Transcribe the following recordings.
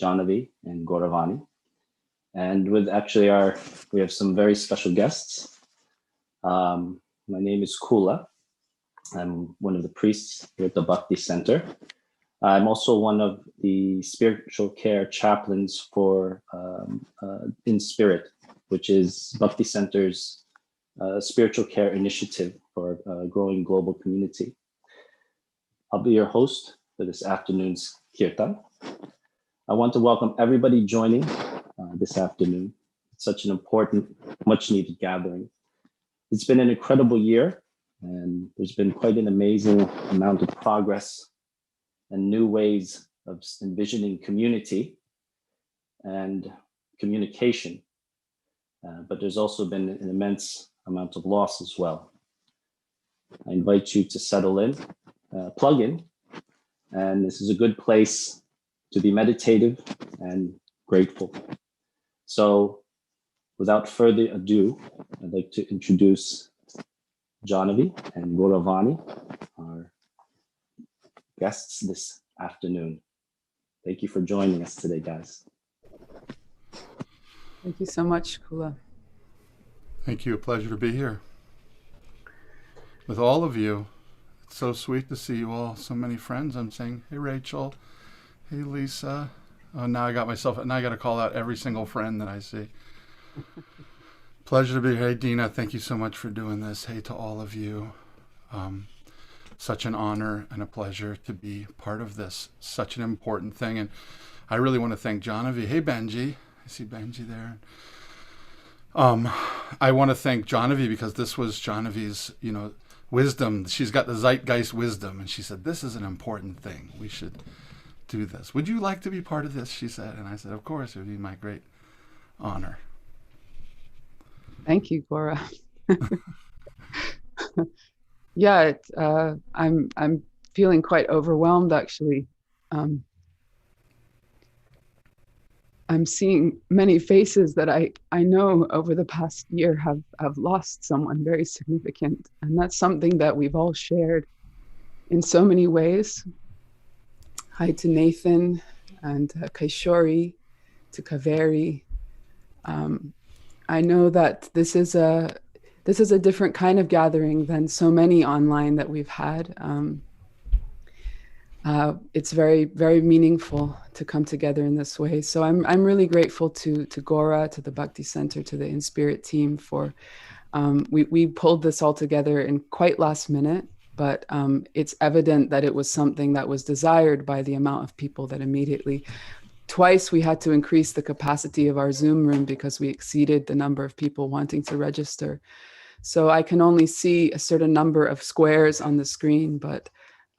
Janavi and Gauravani. And we have some very special guests. My name is Kula. I'm one of the priests here at the Bhakti Center. I'm also one of the spiritual care chaplains for In Spirit, which is Bhakti Center's spiritual care initiative for a growing global community. I'll be your host for this afternoon's kirtan. I want to welcome everybody joining this afternoon. It's such an important, much needed gathering. It's been an incredible year, and there's been quite an amazing amount of progress and new ways of envisioning community and communication. But there's also been an immense amount of loss as well. I invite you to settle in, plug in, and this is a good place to be meditative and grateful. So without further ado, I'd like to introduce Janavi and Gauravani, our guests this afternoon. Thank you for joining us today, guys. Thank you so much, Kula. Thank you. A pleasure to be here with all of you. It's so sweet to see you all. So many friends. I'm saying, hey, Rachel. Hey, Lisa. Oh, now I got to call out every single friend that I see. Pleasure to be here. Hey, Dina, thank you so much for doing this. Hey to all of you. Such an honor and a pleasure to be part of this. Such an important thing. And I really want to thank Janavi. Hey, Benji. I see Benji there. I want to thank Janavi because this was Janavi's, wisdom. She's got the zeitgeist wisdom. And she said, this is an important thing. We should do this. Would you like to be part of this? She said. And I said, of course, it would be my great honor. Thank you, Gaura. Yeah, I'm feeling quite overwhelmed, actually. I'm seeing many faces that I know over the past year have lost someone very significant. And that's something that we've all shared in so many ways. Hi to Nathan and Kaishori, to Kaveri. I know that this is a different kind of gathering than so many online that we've had. It's very, very meaningful to come together in this way. So I'm really grateful to Gaura, to the Bhakti Center, to the In Spirit team for, we pulled this all together in quite last minute, but it's evident that it was something that was desired by the amount of people that immediately. Twice we had to increase the capacity of our Zoom room because we exceeded the number of people wanting to register. So I can only see a certain number of squares on the screen, but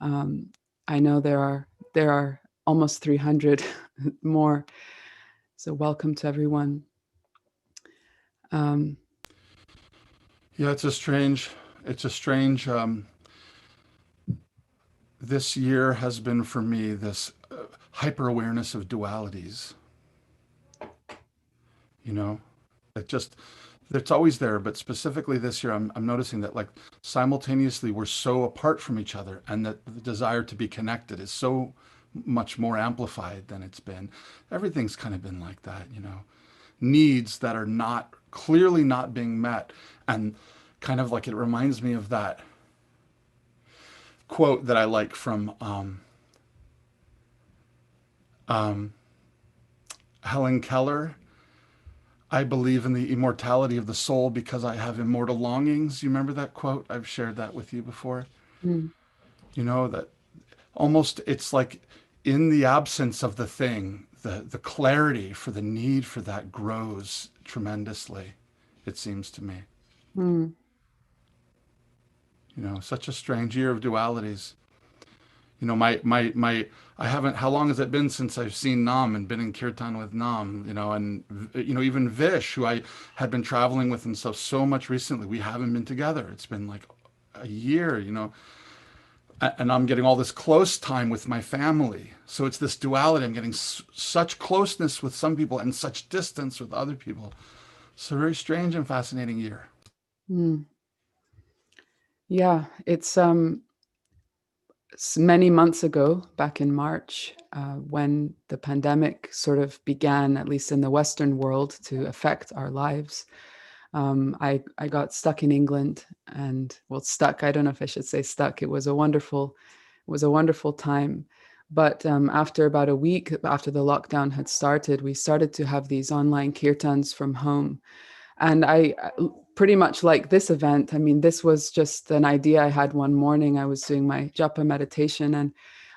I know there are almost 300 more. So welcome to everyone. Yeah, it's a strange, this year has been for me this hyper awareness of dualities. It's always there, but specifically this year, I'm noticing that like simultaneously we're so apart from each other, and that the desire to be connected is so much more amplified than it's been. Everything's kind of been like that, needs that are clearly not being met. And kind of like it reminds me of that quote that I like from Helen Keller. I believe in the immortality of the soul because I have immortal longings. You remember that quote? I've shared that with you before. That almost it's like in the absence of the thing, the clarity for the need for that grows tremendously, it seems to me. Such a strange year of dualities. How long has it been since I've seen Nam and been in kirtan with Nam, and, even Vish, who I had been traveling with and so much recently, we haven't been together. It's been like a year, and I'm getting all this close time with my family. So it's this duality. I'm getting such closeness with some people and such distance with other people. It's a very strange and fascinating year. Yeah, it's many months ago, back in March, when the pandemic sort of began, at least in the Western world, to affect our lives, I got stuck in England, and well, stuck. I don't know if I should say stuck. It was a wonderful time. But after about a week after the lockdown had started, we started to have these online kirtans from home. And I pretty much like this event. I mean, this was just an idea I had one morning. I was doing my japa meditation, and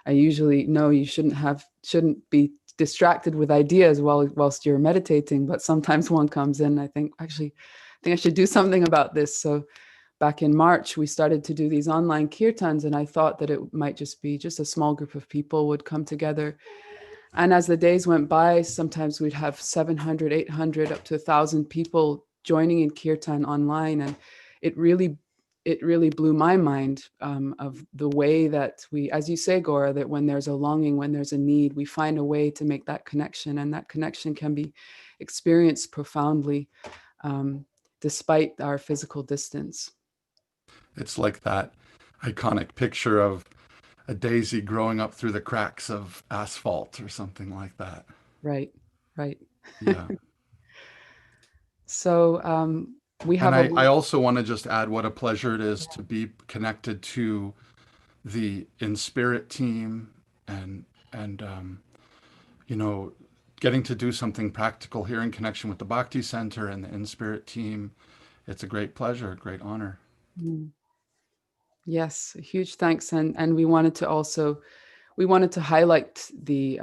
I usually know you shouldn't be distracted with ideas whilst you're meditating. But sometimes one comes in. I think I should do something about this. So back in March, we started to do these online kirtans, and I thought that it might just be just a small group of people would come together. And as the days went by, sometimes we'd have 700, 800, up to 1,000 people joining in kirtan online. And it really blew my mind of the way that we, as you say, Gora, that when there's a longing, when there's a need, we find a way to make that connection. And that connection can be experienced profoundly despite our physical distance. It's like that iconic picture of a daisy growing up through the cracks of asphalt or something like that. Right. Yeah. So we have And I also want to just add what a pleasure it is to be connected to the In Spirit team and you know, getting to do something practical here in connection with the Bhakti Center and the In Spirit team. It's a great pleasure, a great honor. Yes, huge thanks. And we wanted to highlight the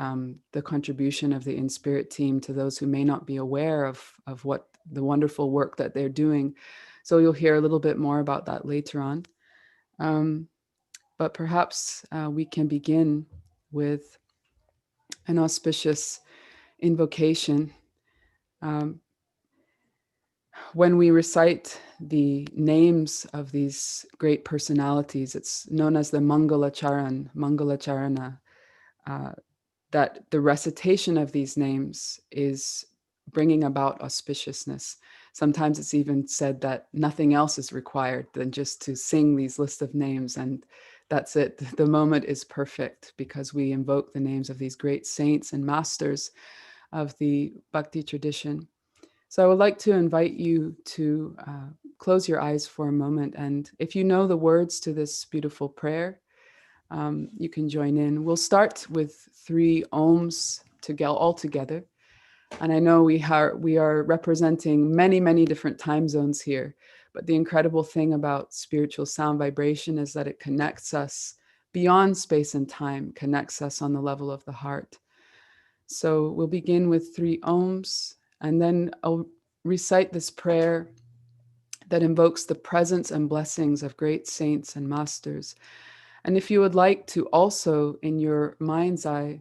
contribution of the In Spirit team to those who may not be aware of what the wonderful work that they're doing. So you'll hear a little bit more about that later on. But perhaps we can begin with an auspicious invocation. When we recite the names of these great personalities, it's known as the Mangalacharana, that the recitation of these names is bringing about auspiciousness. Sometimes it's even said that nothing else is required than just to sing these lists of names, and that's it. The moment is perfect because we invoke the names of these great saints and masters of the Bhakti tradition. So I would like to invite you to close your eyes for a moment. And if you know the words to this beautiful prayer, you can join in. We'll start with 3 ohms all together. And I know we are representing many, many different time zones here. But the incredible thing about spiritual sound vibration is that it connects us beyond space and time, connects us on the level of the heart. So we'll begin with 3 ohms. And then I'll recite this prayer that invokes the presence and blessings of great saints and masters. And if you would like to also, in your mind's eye,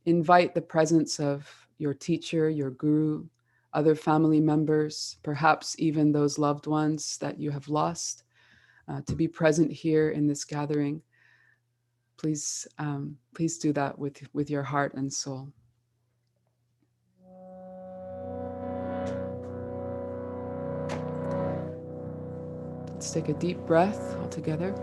invite the presence of your teacher, your guru, other family members, perhaps even those loved ones that you have lost, to be present here in this gathering, please do that with your heart and soul. Let's take a deep breath all together.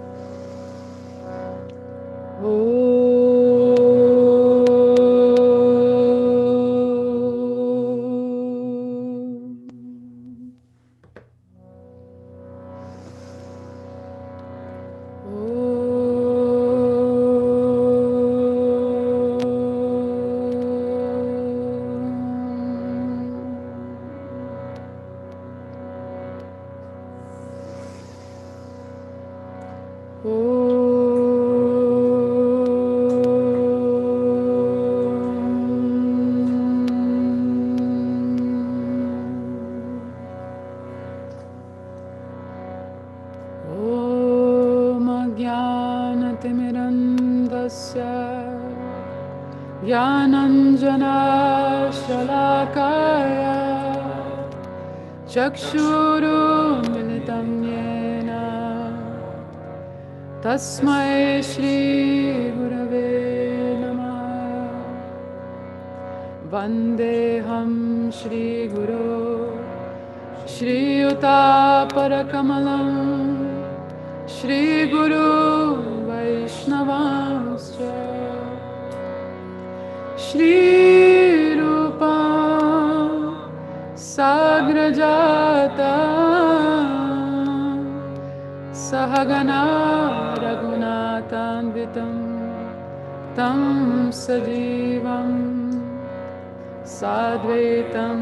Chakshurumilitam yena tasmai Shri Gurave Namah Vandeham Shri Guru Shri Yuta Parakamalam Shri Guru Vaishnavam Shri Rupam Sagrajata Sahagana Raghunatanvitam Tam Sajivam Sadvaitam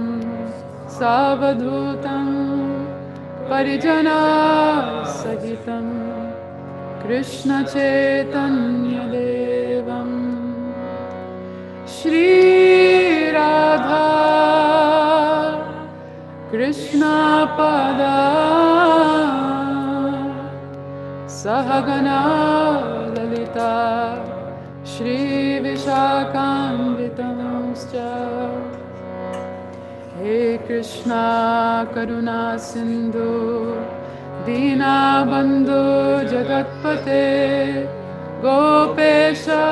Savadhutam Parijana Sahitam Krishna Chaitanya Devam Shri Radha Krishna Pada Sahagana Lalita Shri Vishakhamritamscha He Krishna Karuna Sindhu Dina Bandhu Jagatpate Gopesha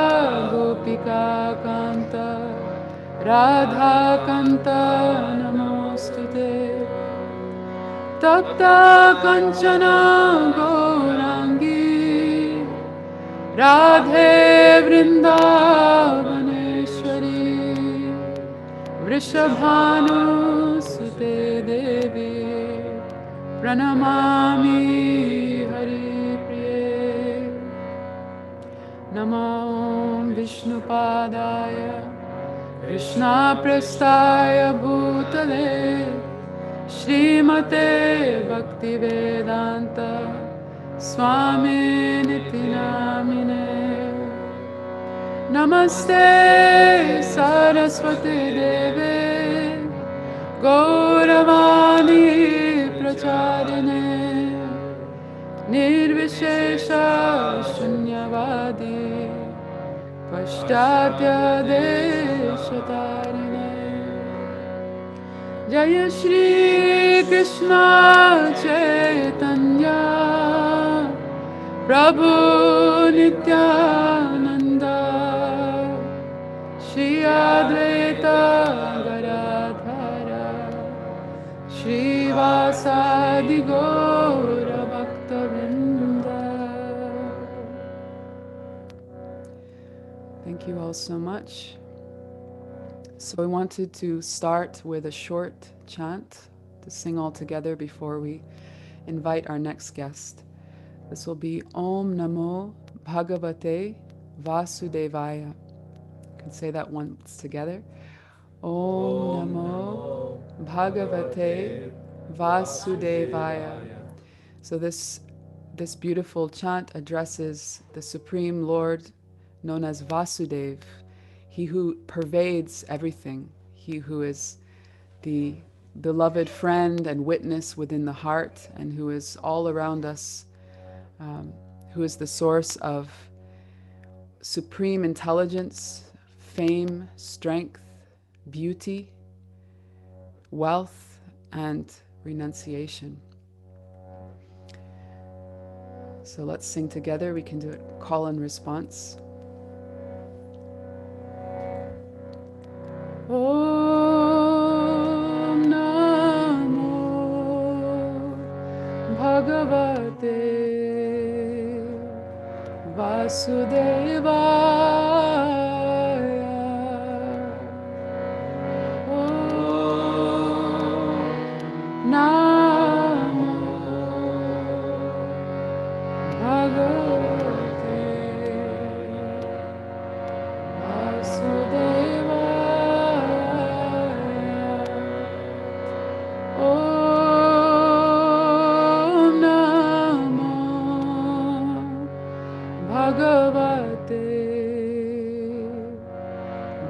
Gopika Kanta Radha Kanta Namostute Tapta Kanchana Gaurangi Radhe Vrindavaneshwari Vrishabhanu Sute Devi Pranamami Hari Priye Namo Vishnupadaya Krishna Prastaya Bhutale Shrimate Bhaktivedanta Swami Niti Namine Namaste Saraswati Deve Gauravani Pracharine Nirvishesha Shunyavadi Pashtatya Deshatarine Jaya Shri Krishna Chaitanya Prabhu Nityananda Shri Advaita Gadadhara Shri Vasadi Gaura Bhakta-vrinda. Thank you all so much. So we wanted to start with a short chant to sing all together before we invite our next guest. This will be Om Namo Bhagavate Vasudevaya. You can say that once together. Om Namo Bhagavate Vasudevaya. So this beautiful chant addresses the Supreme Lord known as Vasudev, he who pervades everything, he who is the beloved friend and witness within the heart, and who is all around us, who is the source of supreme intelligence, fame, strength, beauty, wealth, and renunciation. So let's sing together. We can do it call and response. Om Namo Bhagavate Vasudevaya. Om Namo Bhagavate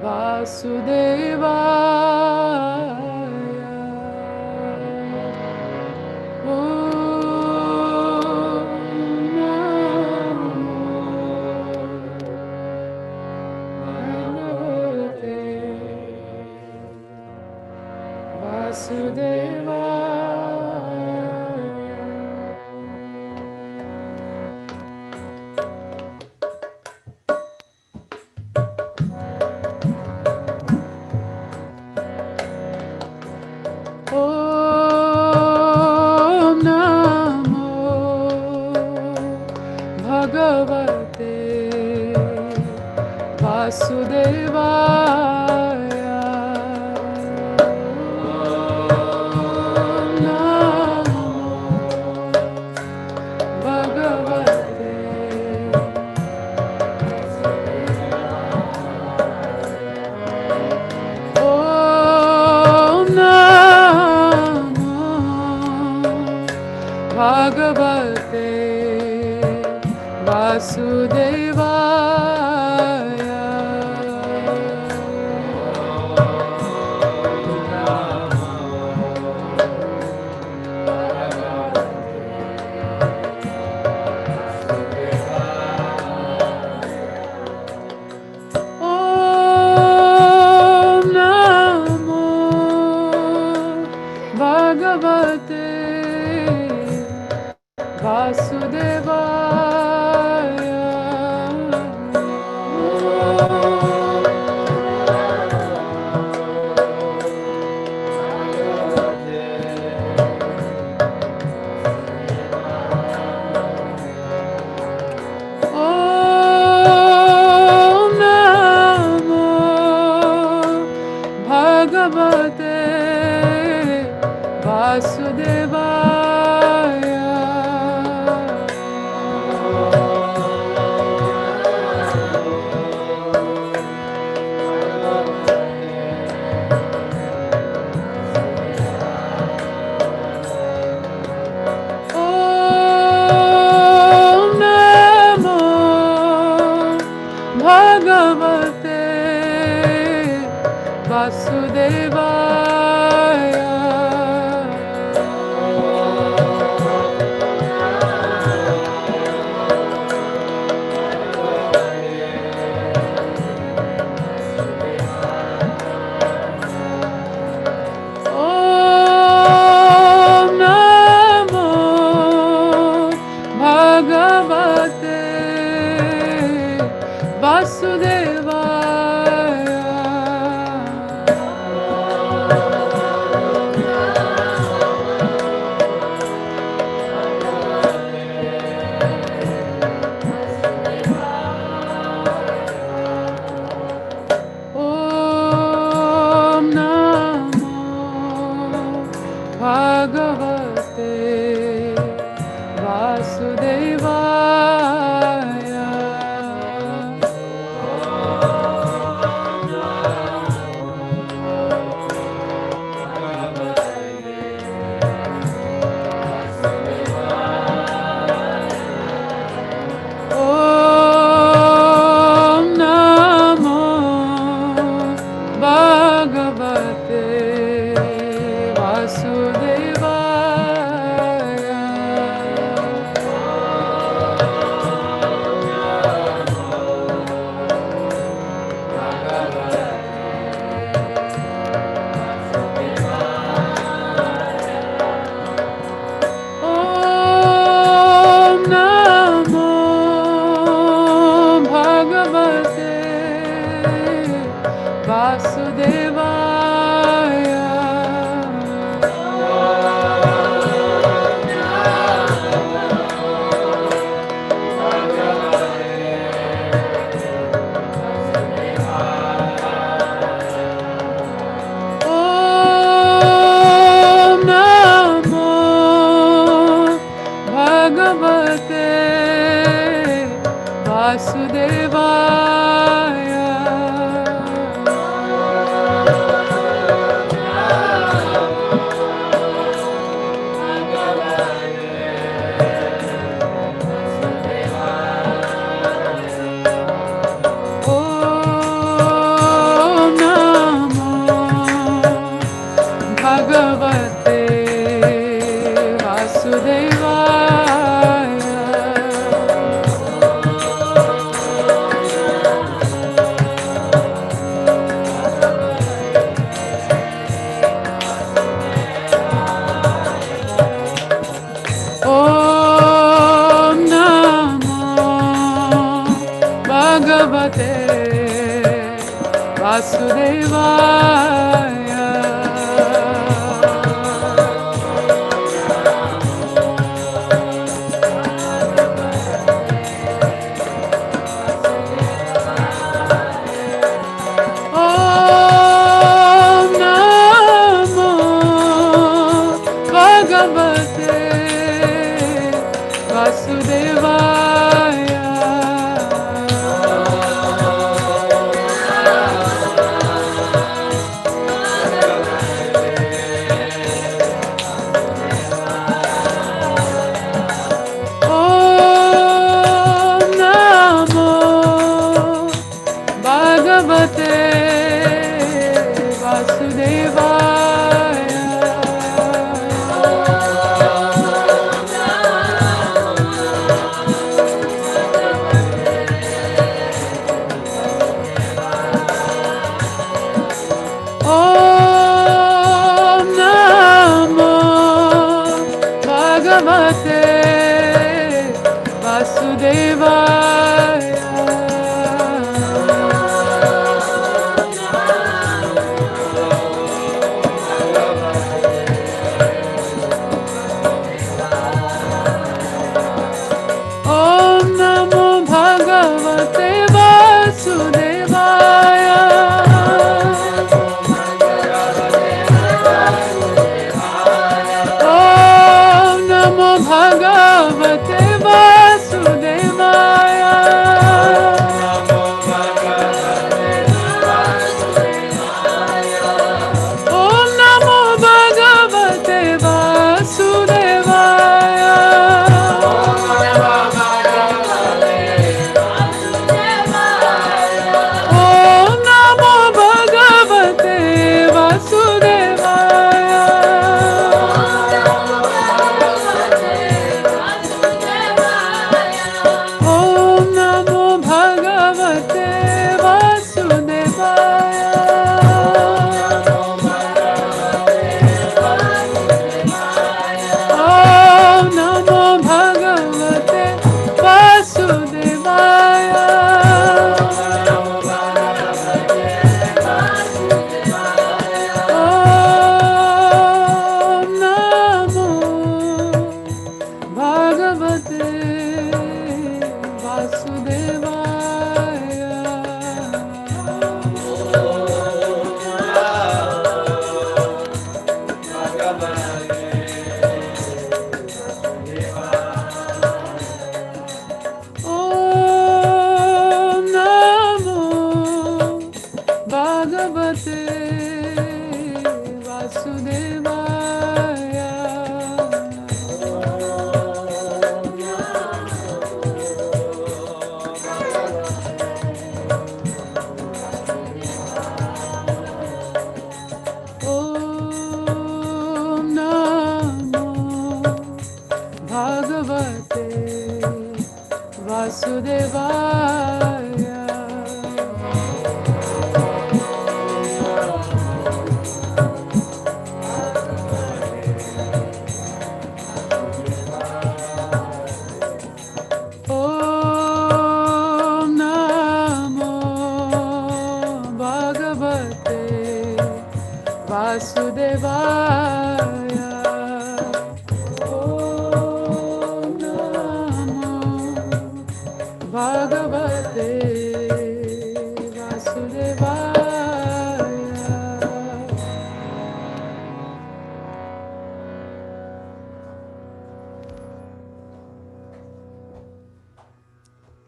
Vasudevaya. Vasudevaya. Om Namo Bhagavate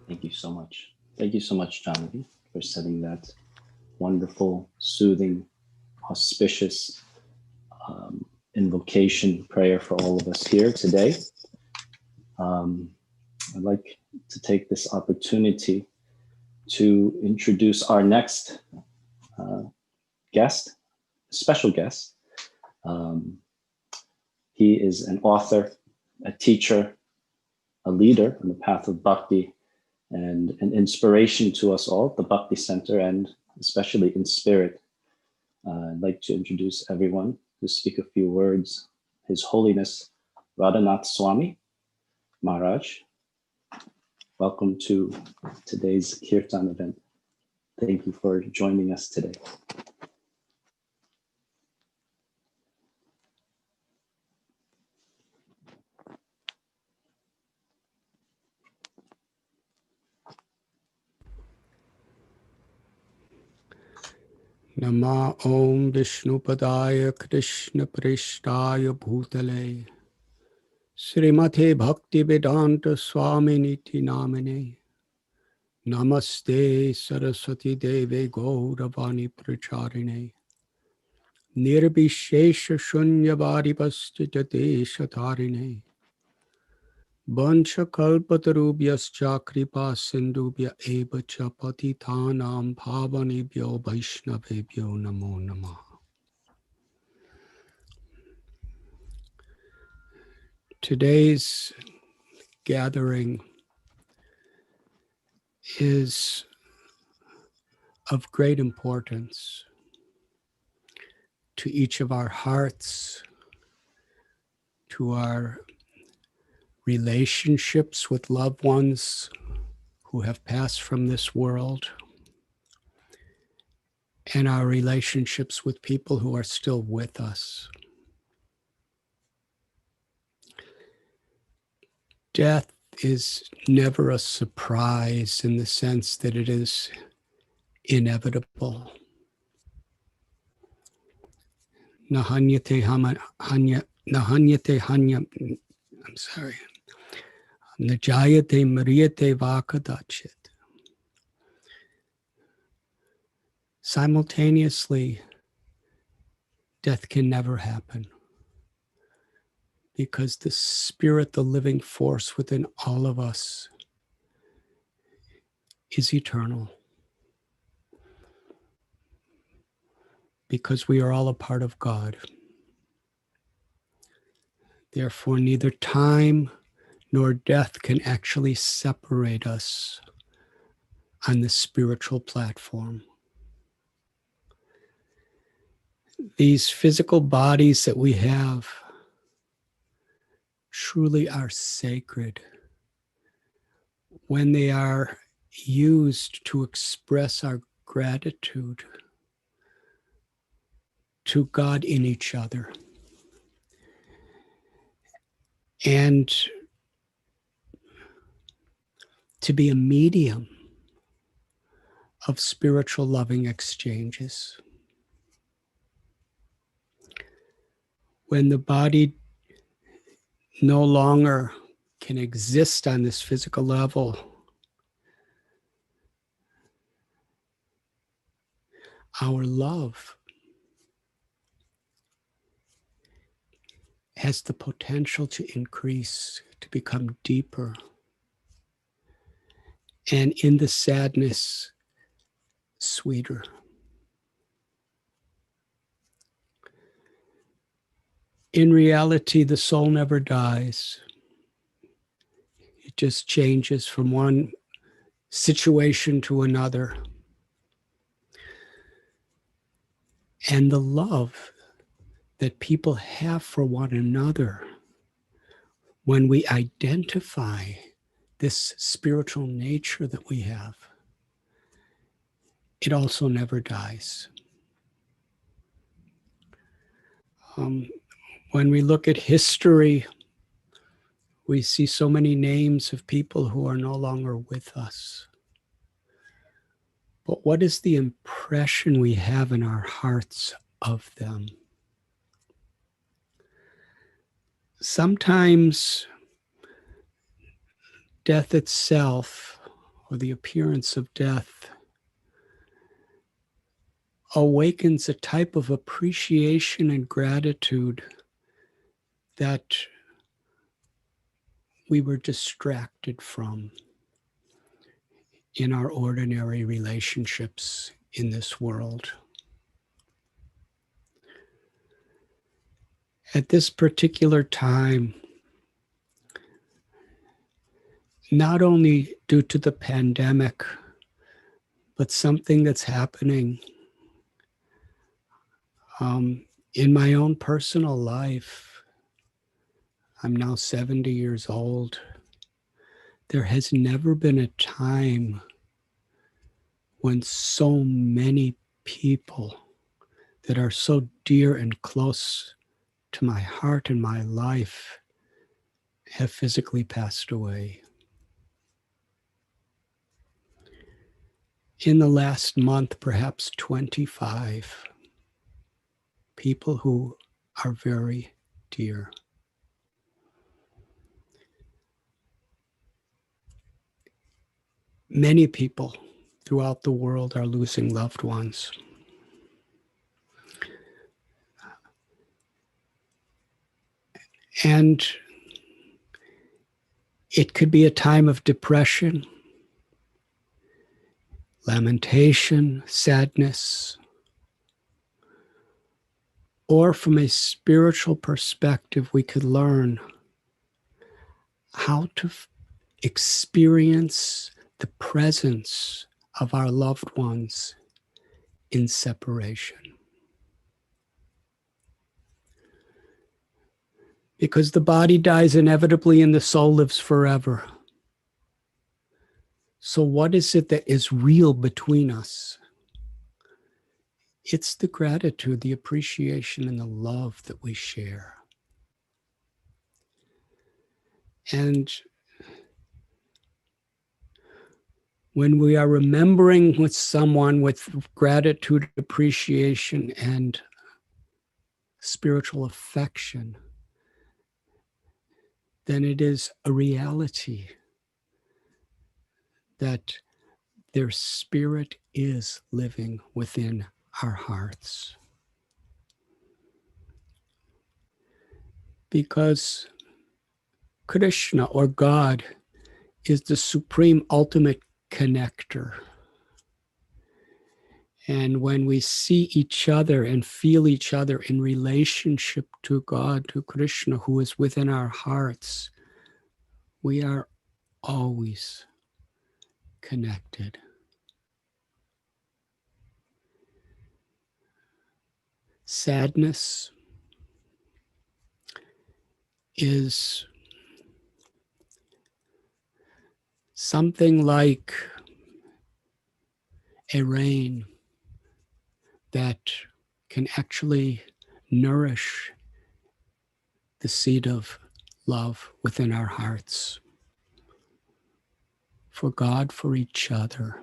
Thank you so much. Thank you so much, Jonathan, for setting that wonderful, soothing, auspicious invocation prayer for all of us here today. I'd like to take this opportunity to introduce our next guest, special guest. He is an author, a teacher, a leader on the path of bhakti, and an inspiration to us all, the Bhakti Center, and especially in spirit. I'd like to introduce everyone to speak a few words. His Holiness Radhanath Swami Maharaj. Welcome to today's Kirtan event. Thank you for joining us today. Nama Om Vishnupadaya Krishna Prishtaya Bhutale Srimate Bhakti Vedanta Swami Niti Namane Namaste Saraswati Deve Gauravani Pracharine Nirbhishesha Shunyavadi Pastite Shatarine Bansha Kalpatarubhyascha Kripa Sindhubhya Eva Cha Patitanam Bhavanebhyo Vaishnavebhyo Namo Namaha. Today's gathering is of great importance to each of our hearts, to our relationships with loved ones who have passed from this world, and our relationships with people who are still with us. Death is never a surprise in the sense that it is inevitable. Nahanyate hanya, I'm sorry. Najayate mariyate vakadachit. Simultaneously, death can never happen because the spirit, the living force within all of us is eternal. Because we are all a part of God. Therefore, neither time nor death can actually separate us on the spiritual platform. These physical bodies that we have truly are sacred when they are used to express our gratitude to God in each other. And to be a medium of spiritual loving exchanges. When the body no longer can exist on this physical level, our love has the potential to increase, to become deeper. And in the sadness, sweeter. In reality, the soul never dies. It just changes from one situation to another. And the love that people have for one another, when we identify this spiritual nature that we have, it also never dies. When we look at history, we see so many names of people who are no longer with us. But what is the impression we have in our hearts of them? Sometimes death itself, or the appearance of death, awakens a type of appreciation and gratitude that we were distracted from in our ordinary relationships in this world. At this particular time, not only due to the pandemic, but something that's happening in my own personal life. I'm now 70 years old. There has never been a time when so many people that are so dear and close to my heart and my life have physically passed away. In the last month, perhaps 25 people who are very dear. Many people throughout the world are losing loved ones. And it could be a time of depression, lamentation, sadness, or from a spiritual perspective, we could learn how to experience the presence of our loved ones in separation. Because the body dies inevitably and the soul lives forever. So what is it that is real between us? It's the gratitude, the appreciation, and the love that we share. And when we are remembering with someone with gratitude, appreciation, and spiritual affection, then it is a reality that their spirit is living within our hearts. Because Krishna, or God, is the supreme ultimate connector. And when we see each other and feel each other in relationship to God, to Krishna, who is within our hearts, we are always connected. Sadness is something like a rain that can actually nourish the seed of love within our hearts. For God, for each other.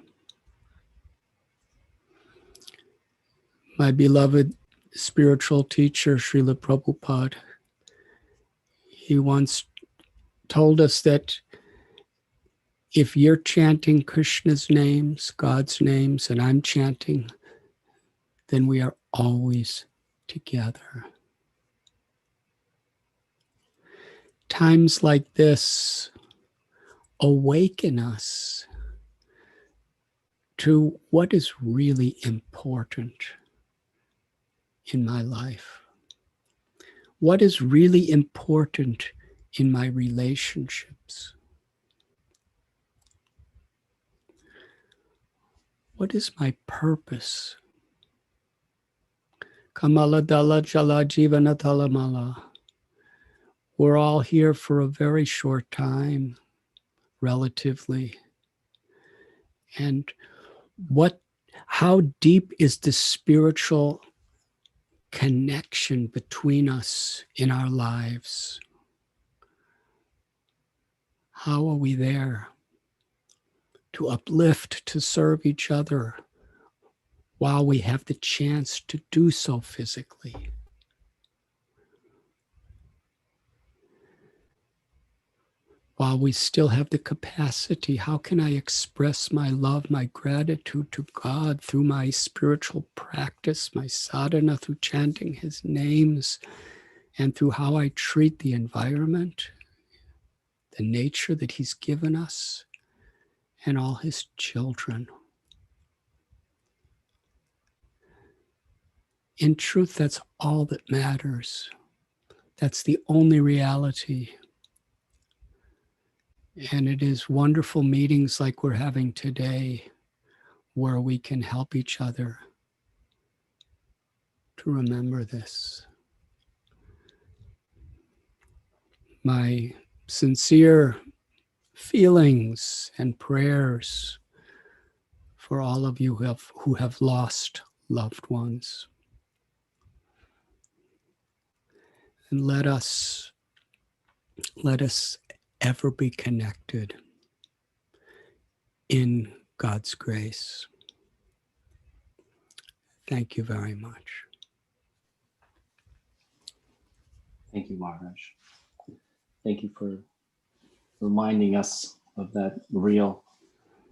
My beloved spiritual teacher, Srila Prabhupada, he once told us that if you're chanting Krishna's names, God's names, and I'm chanting, then we are always together. Times like this awaken us to what is really important in my life. What is really important in my relationships? What is my purpose? Kamala Dala Jala Jivana Talamala. We're all here for a very short time, relatively. And how deep is the spiritual connection between us in our lives? How are we there to uplift, to serve each other while we have the chance to do so physically? While we still have the capacity, how can I express my love, my gratitude to God through my spiritual practice, my sadhana, through chanting His names, and through how I treat the environment, the nature that He's given us, and all His children? In truth, that's all that matters. That's the only reality. And it is wonderful meetings like we're having today where we can help each other to remember this. My sincere feelings and prayers for all of you who have lost loved ones. And let us ever be connected in God's grace. Thank you very much. Thank you, Maharaj. Thank you for reminding us of that real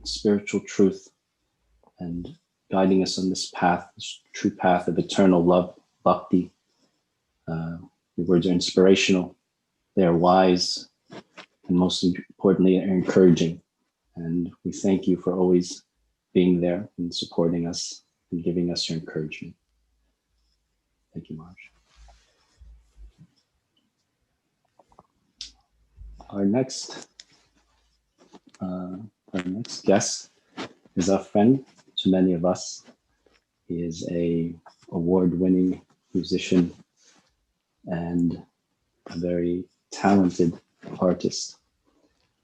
spiritual truth and guiding us on this path, this true path of eternal love, bhakti. Your words are inspirational, they are wise, and most importantly, are encouraging. And we thank you for always being there and supporting us and giving us your encouragement. Thank you, Maharaj. Our next, our next guest is a friend to many of us. He is a award-winning musician and a very talented artist.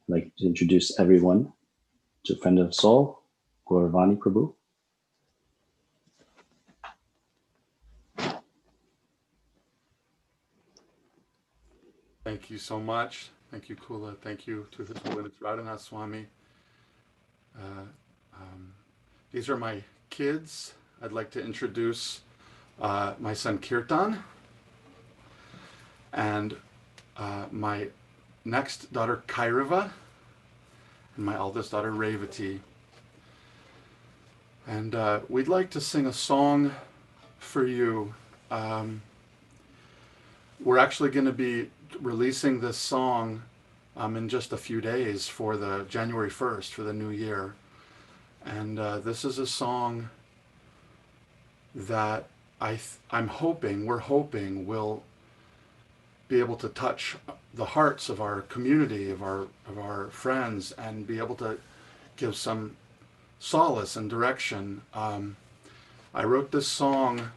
I'd like to introduce everyone to a friend of soul, Gauravani Prabhu. Thank you so much. Thank you, Kula. Thank you to His Holiness Radhanath Swami. These are my kids. I'd like to introduce my son Kirtan and my next daughter Kairava and my eldest daughter Revati. And we'd like to sing a song for you. We're actually going to be releasing this song in just a few days for the January 1st, for the new year. And this is a song that we're hoping will be able to touch the hearts of our community, of our friends, and be able to give some solace and direction. I wrote this song,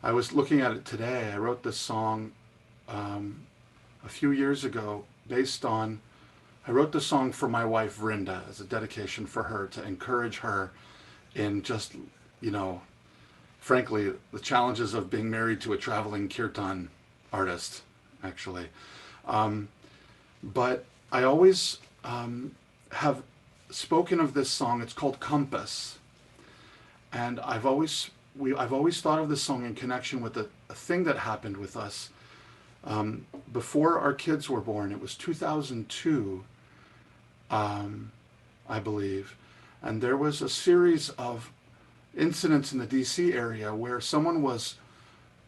I was looking at it today, I wrote this song a few years ago I wrote this song for my wife Vrinda as a dedication for her, to encourage her in just, frankly, the challenges of being married to a traveling kirtan artist, actually. But I always have spoken of this song. It's called Compass. And I've always thought of this song in connection with a thing that happened with us before our kids were born. It was 2002, I believe. And there was a series of incidents in the DC area where someone was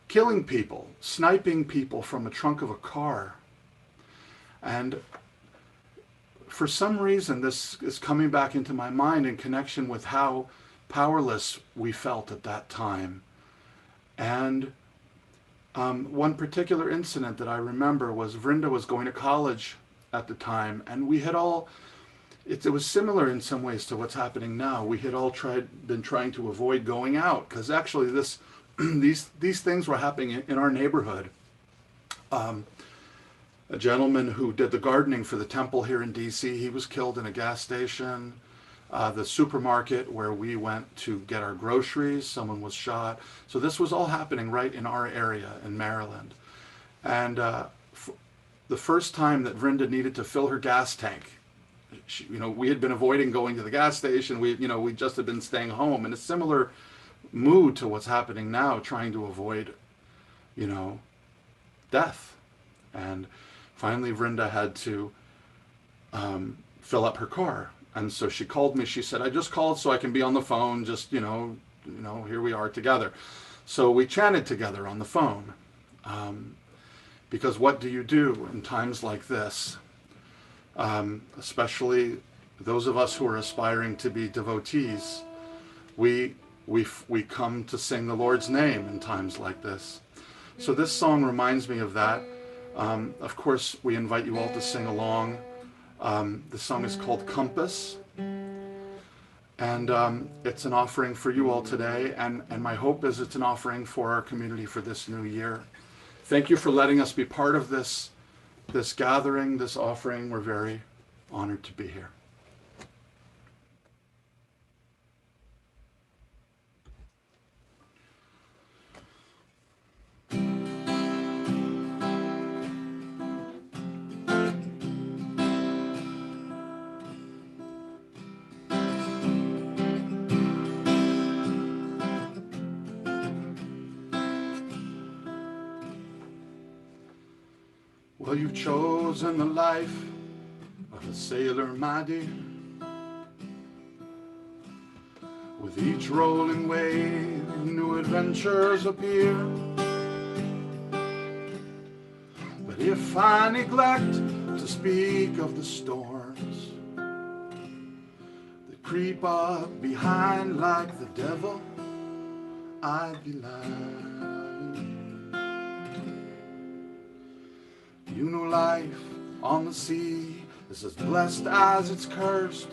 killing people, sniping people from a trunk of a car. And for some reason, this is coming back into my mind in connection with how powerless we felt at that time. And one particular incident that I remember was Vrinda was going to college at the time, and we had all, it was similar in some ways to what's happening now. We had all been trying to avoid going out, because actually these things were happening in our neighborhood. A gentleman who did the gardening for the temple here in DC, he was killed in a gas station. The supermarket where we went to get our groceries, someone was shot. So this was all happening right in our area in Maryland. And the first time that Vrinda needed to fill her gas tank, we had been avoiding going to the gas station. We just had been staying home, in a similar mood to what's happening now, trying to avoid, death. And finally, Vrinda had to fill up her car. And so she called me. She said, I just called so I can be on the phone. Just, here we are together. So we chatted together on the phone. Because what do you do in times like this? Especially those of us who are aspiring to be devotees, we come to sing the Lord's name in times like this. So this song reminds me of that. Of course, we invite you all to sing along. The song is called Compass, and it's an offering for you all today, and my hope is it's an offering for our community for this new year. Thank you for letting us be part of this gathering, this offering. We're very honored to be here. Well, you've chosen the life of a sailor, my dear. With each rolling wave, new adventures appear. But if I neglect to speak of the storms that creep up behind like the devil, I'd be lying. You know life on the sea is as blessed as it's cursed.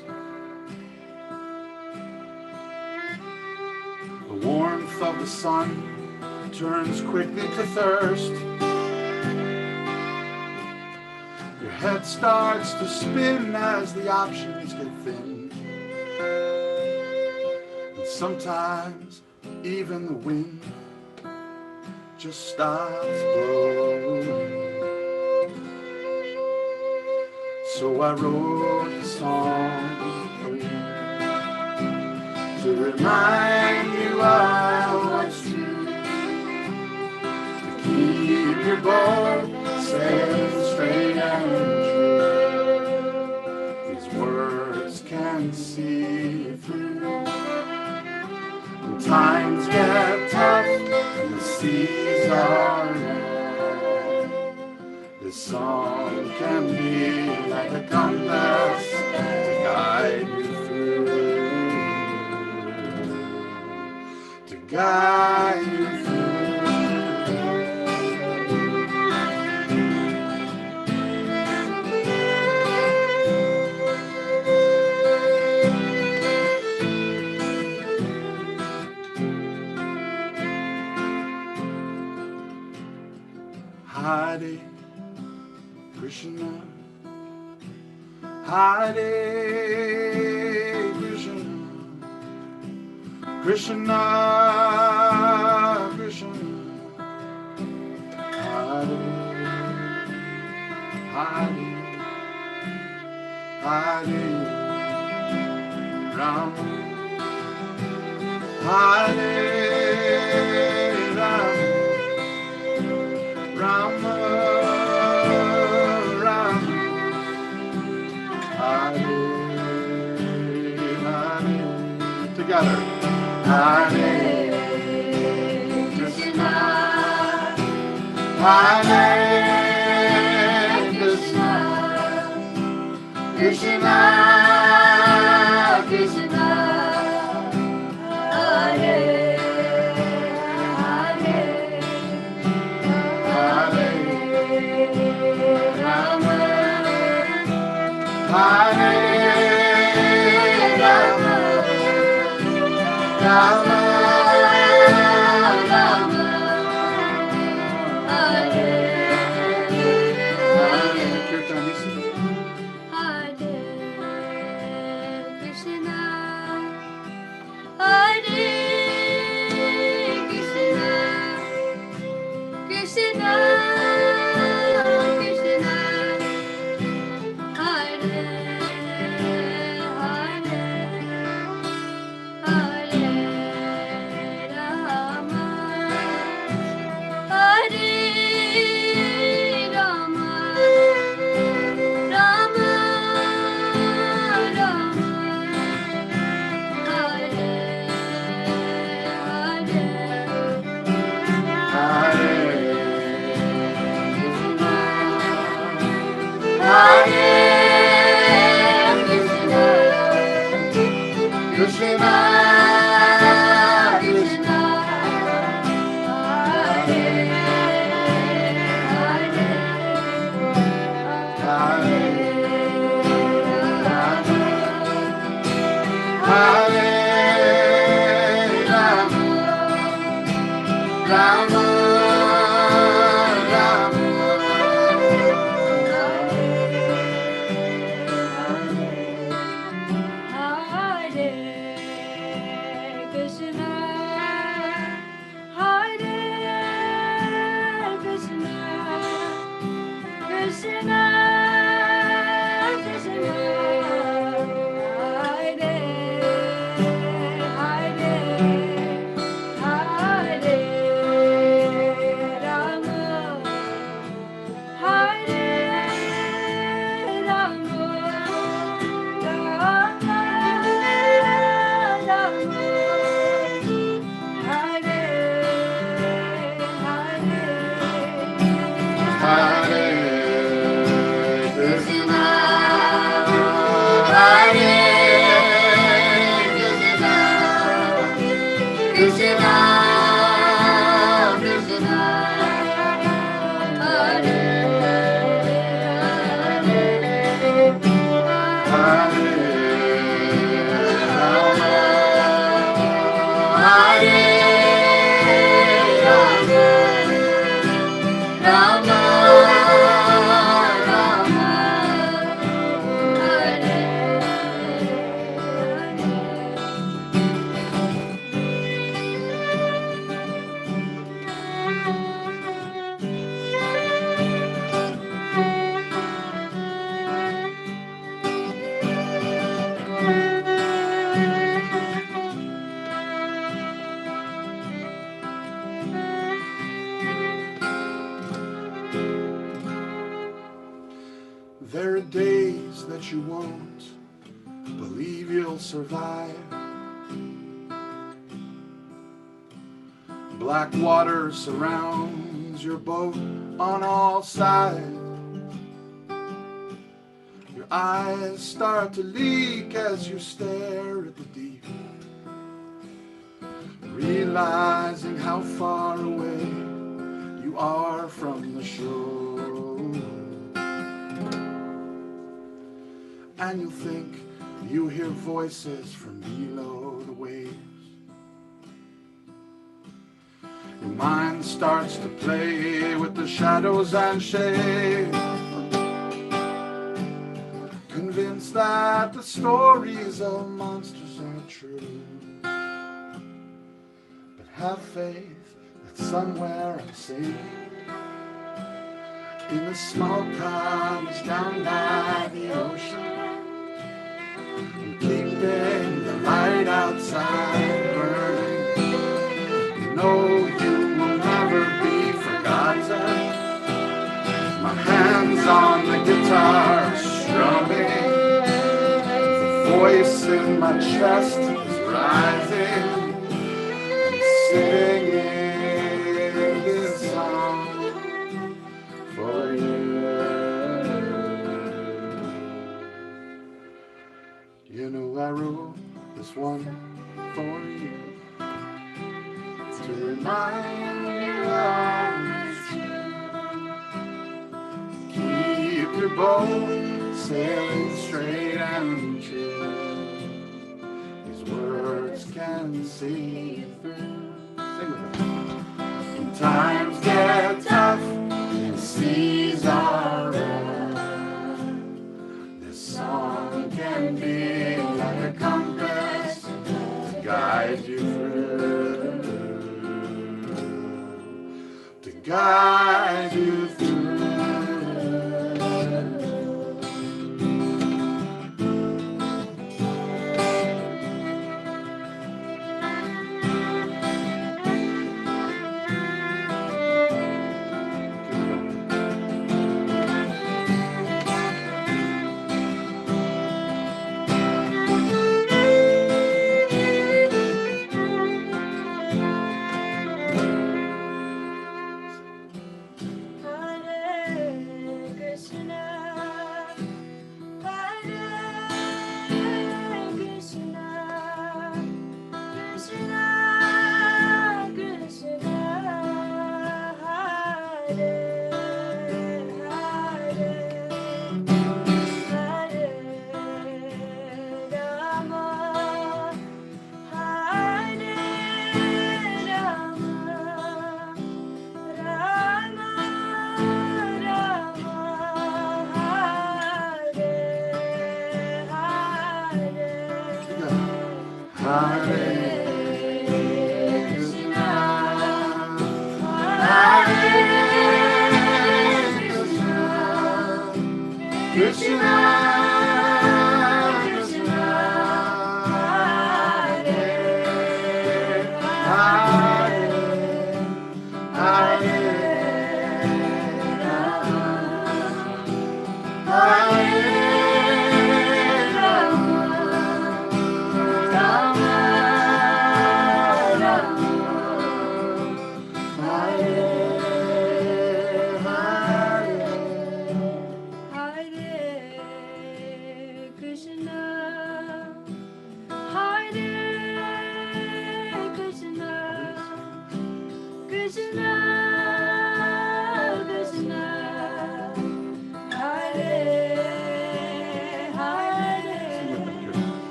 The warmth of the sun turns quickly to thirst. Your head starts to spin as the options get thin. And sometimes even the wind just stops blowing. So I wrote the song for you, to remind you of what's true, to keep your boat sail straight and true. These words can see you through. When times get tough and the seas are rough, this song can be like a compass to guide you through, to guide you through. Hare Krishna, Hare Krishna, Krishna Krishna, Hare Hare, Hare Rama, Hare Rama, Rama Rama, Hare Hare. Together. Hare Krishna, Hare Krishna, Krishna Krishna, Hare Hare, Hare Rama, Hare Rama, Rama Rama, Hare Hare. Kirtan, Hare Krishna, Hare Krishna, Krishna Krishna, Hare Hare, Hare Rama, Hare Rama, Rama Rama, Hare Hare, Hare you won't believe you'll survive. Black water surrounds your boat on all sides. Your eyes start to leak as you stare at the deep, realizing how far away you are from the shore. And you'll think you hear voices from below the waves. Your mind starts to play with the shadows and shades, convinced that the stories of monsters are true. But have faith that somewhere I'm safe in a small cottage down by the ocean, and keeping the light outside burning. You know you will never be forgotten. My hands on the guitar strumming, the voice in my chest is rising, singing this song for you. You know I wrote this one for you, to remind you always true. Keep your boat sailing straight and true. These words can see you through. Sing with me. When times get tough and seas are rough, this song can be like a compass to guide you through, to guide you through.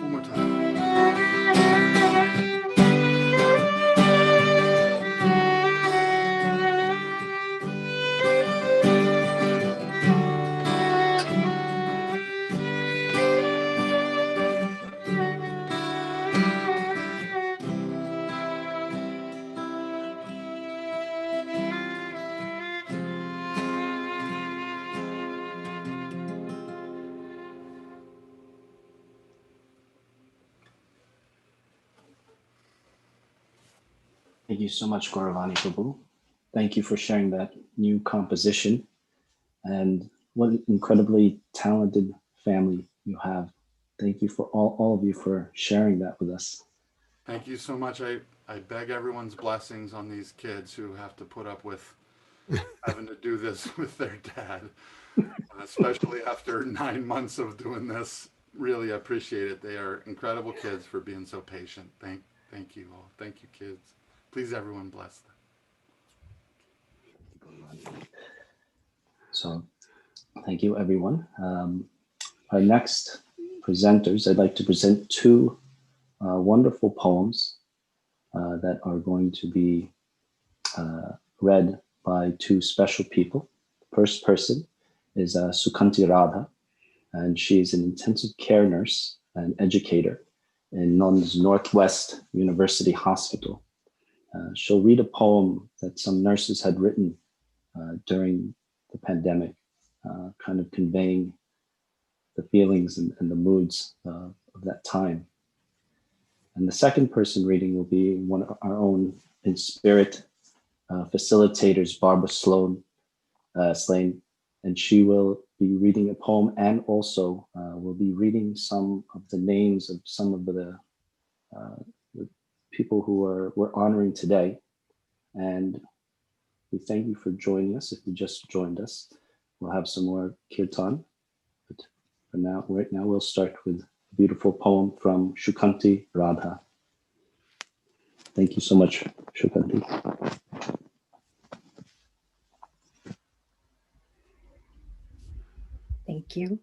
One more time. Thank you so much, Gauravani Prabhu. Thank you for sharing that new composition. And what an incredibly talented family you have. Thank you for all of you for sharing that with us. Thank you so much. I beg everyone's blessings on these kids who have to put up with having to do this with their dad, especially after 9 months of doing this. Really appreciate it. They are incredible kids for being so patient. Thank you all. Thank you, kids. Please, everyone, bless them. So thank you, everyone. Our next presenters, I'd like to present two wonderful poems that are going to be read by two special people. The first person is Sukhanti Radha, and she's an intensive care nurse and educator in London's Northwest University Hospital. She'll read a poem that some nurses had written during the pandemic, kind of conveying the feelings and the moods of that time. And the second person reading will be one of our own in spirit facilitators, Barbara Slane, and she will be reading a poem and also will be reading some of the names of some of the people who we're honoring today. And we thank you for joining us. If you just joined us, we'll have some more kirtan. But for now, right now, we'll start with a beautiful poem from Sukhanti Radha. Thank you so much, Sukhanti. Thank you.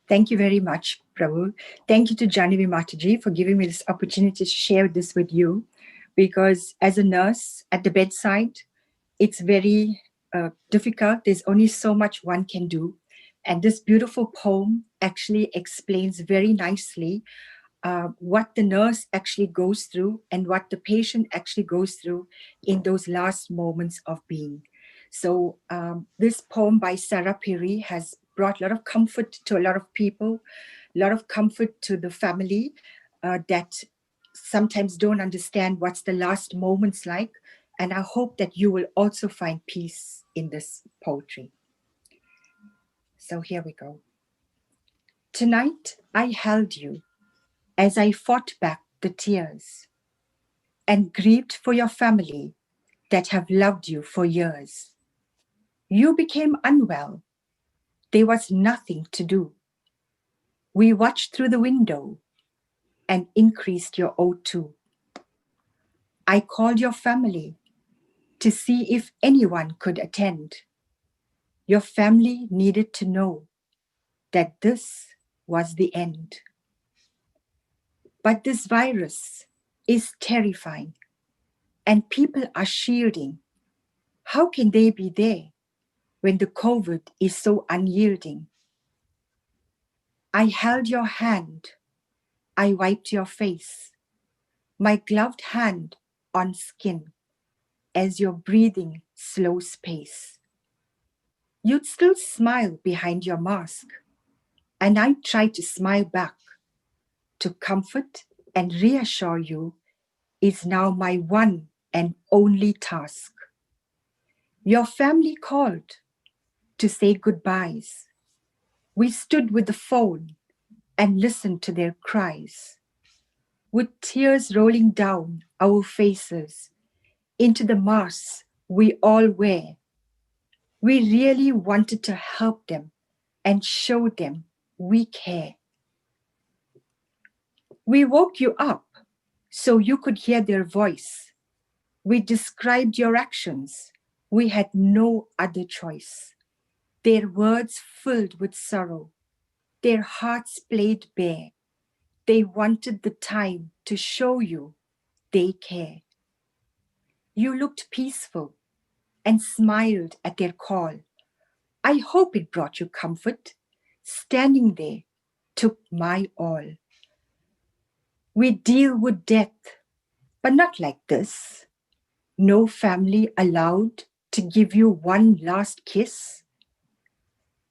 Thank you very much, Prabhu. Thank you to Janavi Mataji for giving me this opportunity to share this with you, because as a nurse at the bedside, it's very difficult. There's only so much one can do. And this beautiful poem actually explains very nicely what the nurse actually goes through and what the patient actually goes through in those last moments of being. So this poem by Sarah Piri has brought a lot of comfort to a lot of people, a lot of comfort to the family that sometimes don't understand what's the last moments like. And I hope that you will also find peace in this poetry. So here we go. Tonight I held you as I fought back the tears and grieved for your family that have loved you for years. You became unwell. There was nothing to do. We watched through the window and increased your O2. I called your family to see if anyone could attend. Your family needed to know that this was the end. But this virus is terrifying and people are shielding. How can they be there when the COVID is so unyielding? I held your hand. I wiped your face, my gloved hand on skin as your breathing slows pace. You'd still smile behind your mask, and I tried to smile back to comfort and reassure you is now my one and only task. Your family called to say goodbyes. We stood with the phone and listened to their cries. with tears rolling down our faces into the masks we all wear. We really wanted to help them and show them we care. We woke you up so you could hear their voice. We described your actions. We had no other choice. Their words filled with sorrow. Their hearts played bare. They wanted the time to show you they care. You looked peaceful and smiled at their call. I hope it brought you comfort. Standing there took my all. We deal with death, but not like this. No family allowed to give you one last kiss.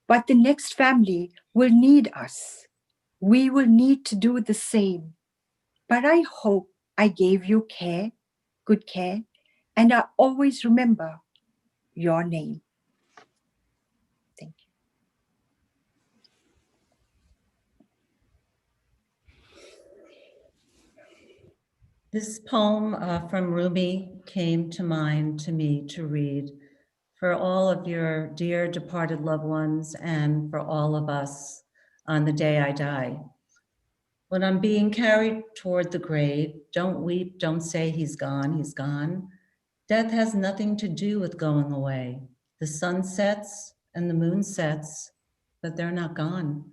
But the next family will need us. We will need to do the same. But I hope I gave you care, good care, and I always remember your name. Thank you. This poem from Rumi came to mind to me to read for all of your dear departed loved ones and for all of us on the day I die. When I'm being carried toward the grave, don't weep, don't say he's gone, he's gone. Death has nothing to do with going away. The sun sets and the moon sets, but they're not gone.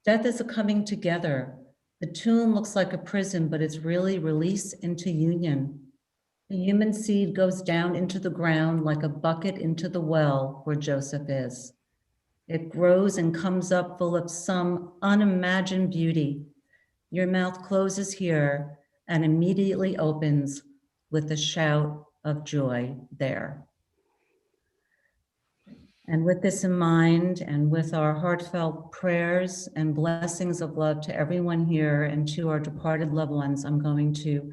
Death is a coming together. The tomb looks like a prison, but it's really release into union. The human seed goes down into the ground like a bucket into the well where Joseph is. It grows and comes up full of some unimagined beauty. Your mouth closes here and immediately opens with a shout of joy there. And with this in mind, and with our heartfelt prayers and blessings of love to everyone here and to our departed loved ones, I'm going to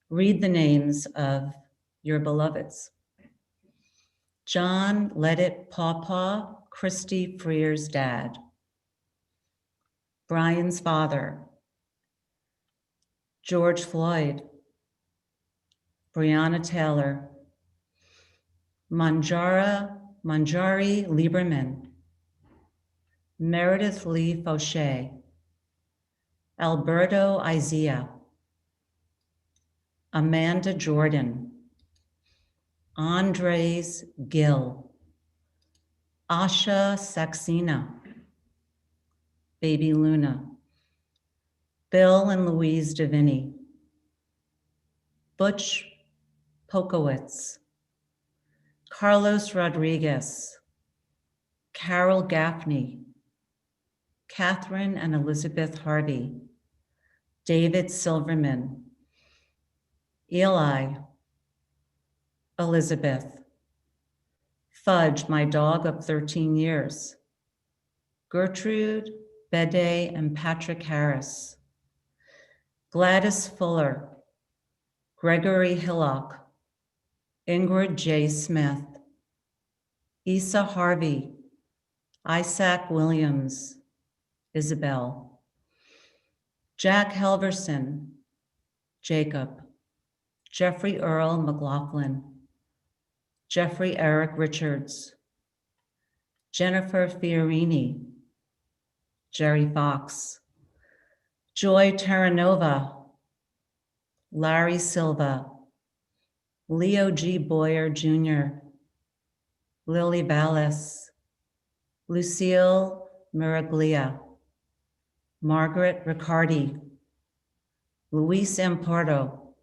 read the names of your beloveds. John Leddit Pawpaw, Christy Freer's dad. Brian's father. George Floyd. Breonna Taylor. Manjari Lieberman, Meredith Lee Fauché, Alberto Izia, Amanda Jordan, Andres Gill, Asha Saxena, Baby Luna, Bill and Louise Davini, Butch Pokowitz, Carlos Rodriguez, Carol Gaffney, Catherine and Elizabeth Harvey, David Silverman, Eli, Elizabeth, Fudge, my dog of 13 years, Gertrude, Bede, and Patrick Harris, Gladys Fuller, Gregory Hillock, Ingrid J. Smith, Issa Harvey, Isaac Williams, Isabel, Jack Helverson, Jacob, Jeffrey Earl McLaughlin, Jeffrey Eric Richards, Jennifer Fiorini, Jerry Fox, Joy Terranova, Larry Silva, Leo G. Boyer Jr., Lily Ballas, Lucille Miraglia, Margaret Riccardi, Luis Ampardo,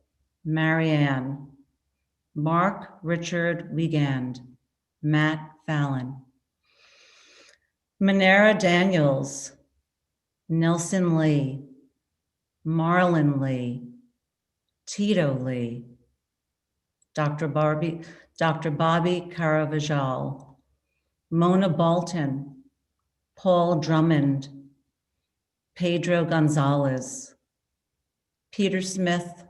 Marianne, Mark Richard Wiegand, Matt Fallon, Manera Daniels, Nelson Lee, Marlon Lee, Tito Lee, Dr. Bobby Caravajal, Mona Bolton, Paul Drummond, Pedro Gonzalez, Peter Smith,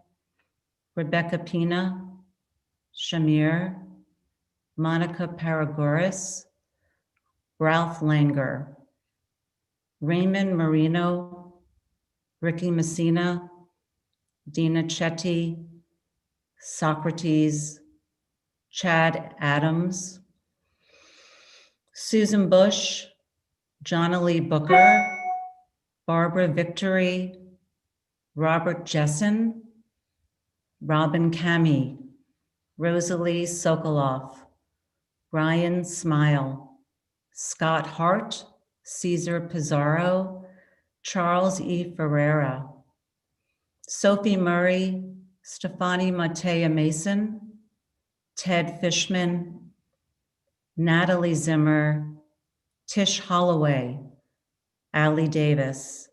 Rebecca Pina, Shamir, Monica Paragoris, Ralph Langer, Raymond Marino, Ricky Messina, Dina Chetty, Socrates, Chad Adams, Susan Bush, Jonna Lee Booker, Barbara Victory, Robert Jessen, Robin Cami, Rosalie Sokoloff, Brian Smile, Scott Hart, Caesar Pizarro, Charles E. Ferreira, Sophie Murray, Stefani Matea Mason, Ted Fishman, Natalie Zimmer, Tish Holloway, Allie Davis,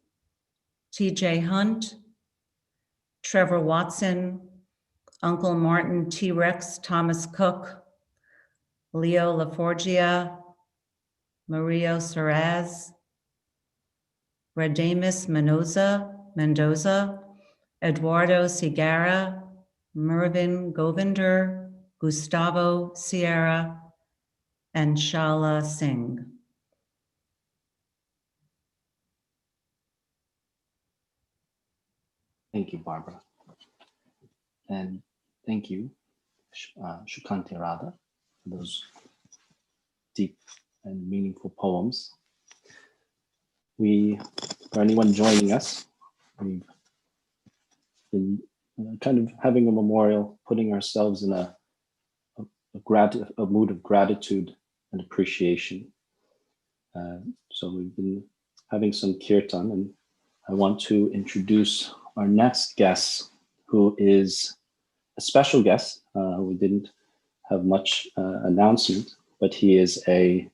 TJ Hunt, Trevor Watson, Uncle Martin T-Rex Thomas Cook, Leo LaForgia, Mario Serraz, Radamus Mendoza, Eduardo Segarra, Mervyn Govinder, Gustavo Sierra, and Shala Singh. Thank you, Barbara. And thank you, Shukanti Radha, for those deep and meaningful poems. For anyone joining us, we've been kind of having a memorial, putting ourselves in a mood of gratitude and appreciation. So we've been having some kirtan, and I want to introduce our next guest, who is a special guest. We didn't have much announcement, but he is a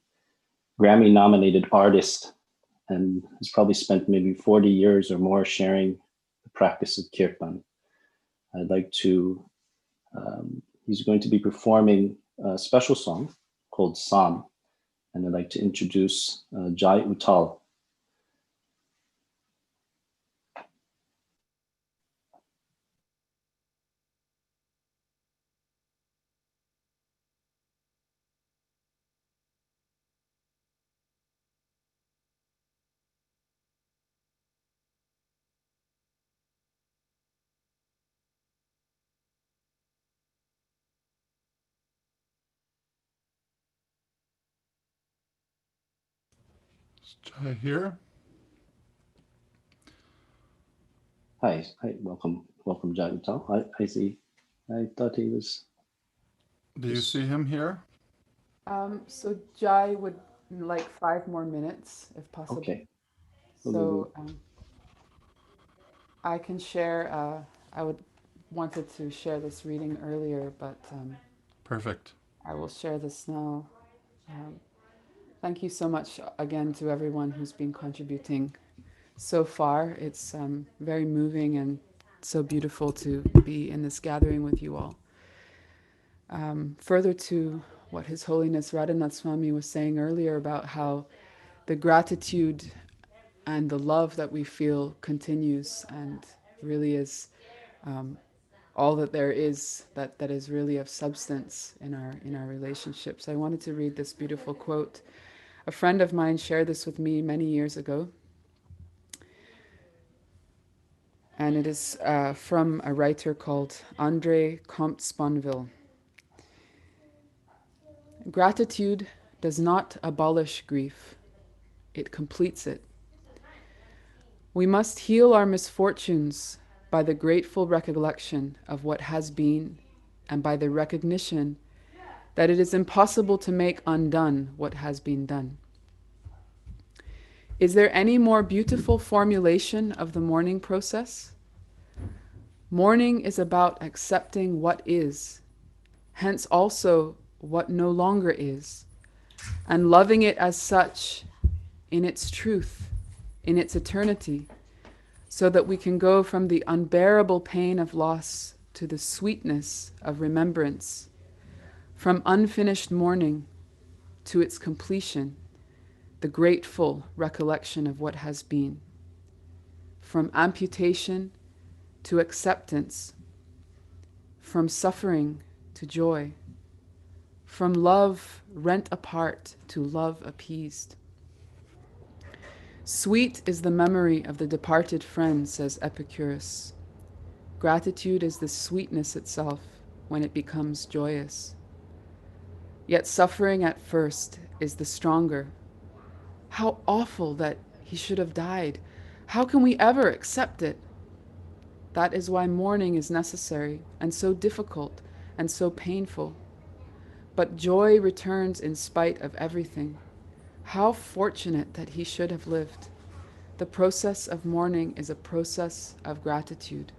Grammy-nominated artist and has probably spent maybe 40 years or more sharing the practice of kirtan. I'd like to, he's going to be performing a special song called Sam, and I'd like to introduce Jai Uttal. Jai here. Hi, welcome, Jai Uttal. I see. I thought he was. Do you see him here? So Jai would like 5 more minutes, if possible. Okay. So I can share. I wanted to share this reading earlier, but Perfect. I will share this now. Thank you so much again to everyone who's been contributing so far. It's very moving and so beautiful to be in this gathering with you all. Further to what His Holiness Radhanath Swami was saying earlier about how the gratitude and the love that we feel continues and really is all that there is that is really of substance in our relationships. I wanted to read this beautiful quote. A friend of mine shared this with me many years ago. And it is from a writer called André Comte-Sponville. Gratitude does not abolish grief, it completes it. We must heal our misfortunes by the grateful recollection of what has been and by the recognition that it is impossible to make undone what has been done. Is there any more beautiful formulation of the mourning process? Mourning is about accepting what is, hence also what no longer is, and loving it as such in its truth, in its eternity, so that we can go from the unbearable pain of loss to the sweetness of remembrance, from unfinished mourning to its completion, the grateful recollection of what has been, from amputation to acceptance, from suffering to joy, from love rent apart to love appeased. Sweet is the memory of the departed friend, says Epicurus. Gratitude is the sweetness itself when it becomes joyous. Yet suffering at first is the stronger. How awful that he should have died. How can we ever accept it? That is why mourning is necessary and so difficult and so painful. But joy returns in spite of everything. How fortunate that he should have lived. The process of mourning is a process of gratitude.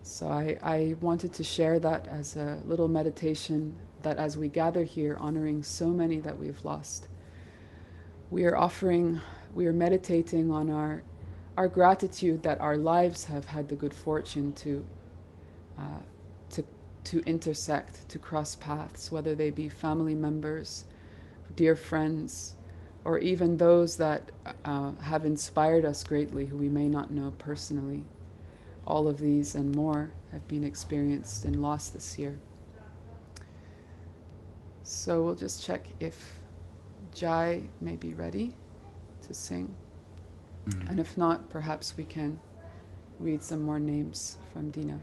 So I wanted to share that as a little meditation, that as we gather here honoring so many that we've lost, we are meditating on our gratitude that our lives have had the good fortune to intersect, to cross paths, whether they be family members, dear friends, or even those that have inspired us greatly who we may not know personally. All of these and more have been experienced and lost this year. So we'll just check if Jai may be ready to sing. And if not, perhaps we can read some more names from Dina.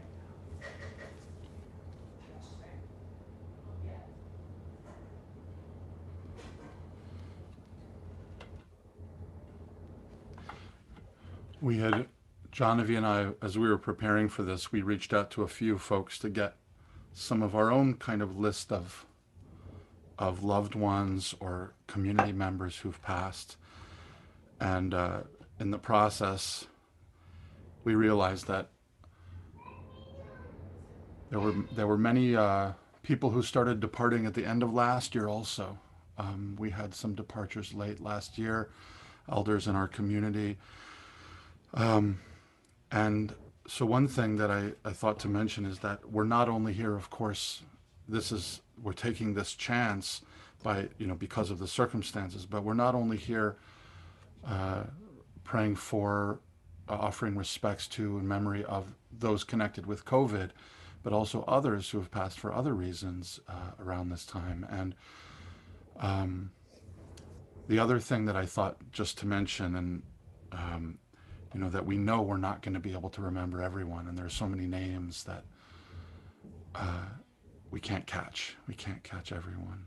We had, Johnavy and I, as we were preparing for this, we reached out to a few folks to get some of our own kind of list of loved ones or community members who've passed. And in the process, we realized that there were many people who started departing at the end of last year also. We had some departures late last year, elders in our community. And so one thing that I thought to mention is that we're not only here, of course, we're taking this chance by, because of the circumstances, but we're not only here praying for, offering respects to and memory of those connected with COVID, but also others who have passed for other reasons around this time. And the other thing that I thought just to mention, and that we know we're not going to be able to remember everyone, and there's so many names that we can't catch. We can't catch everyone.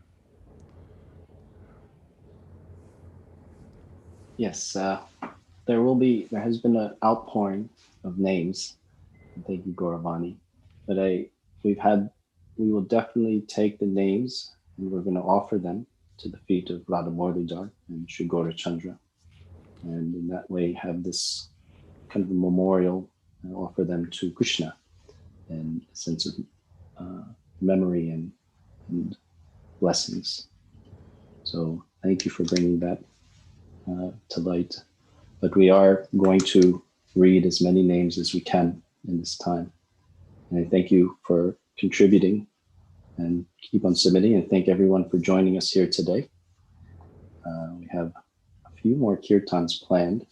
Yes, there has been an outpouring of names. Thank you, Gauravani. But we will definitely take the names and we're going to offer them to the feet of Radha Murlidhar and Sri Gaurachandra. And in that way have this kind of a memorial and offer them to Krishna and a sense of memory and blessings. So thank you for bringing that to light. But we are going to read as many names as we can in this time. And I thank you for contributing and keep on submitting, and thank everyone for joining us here today. We have a few more kirtans planned,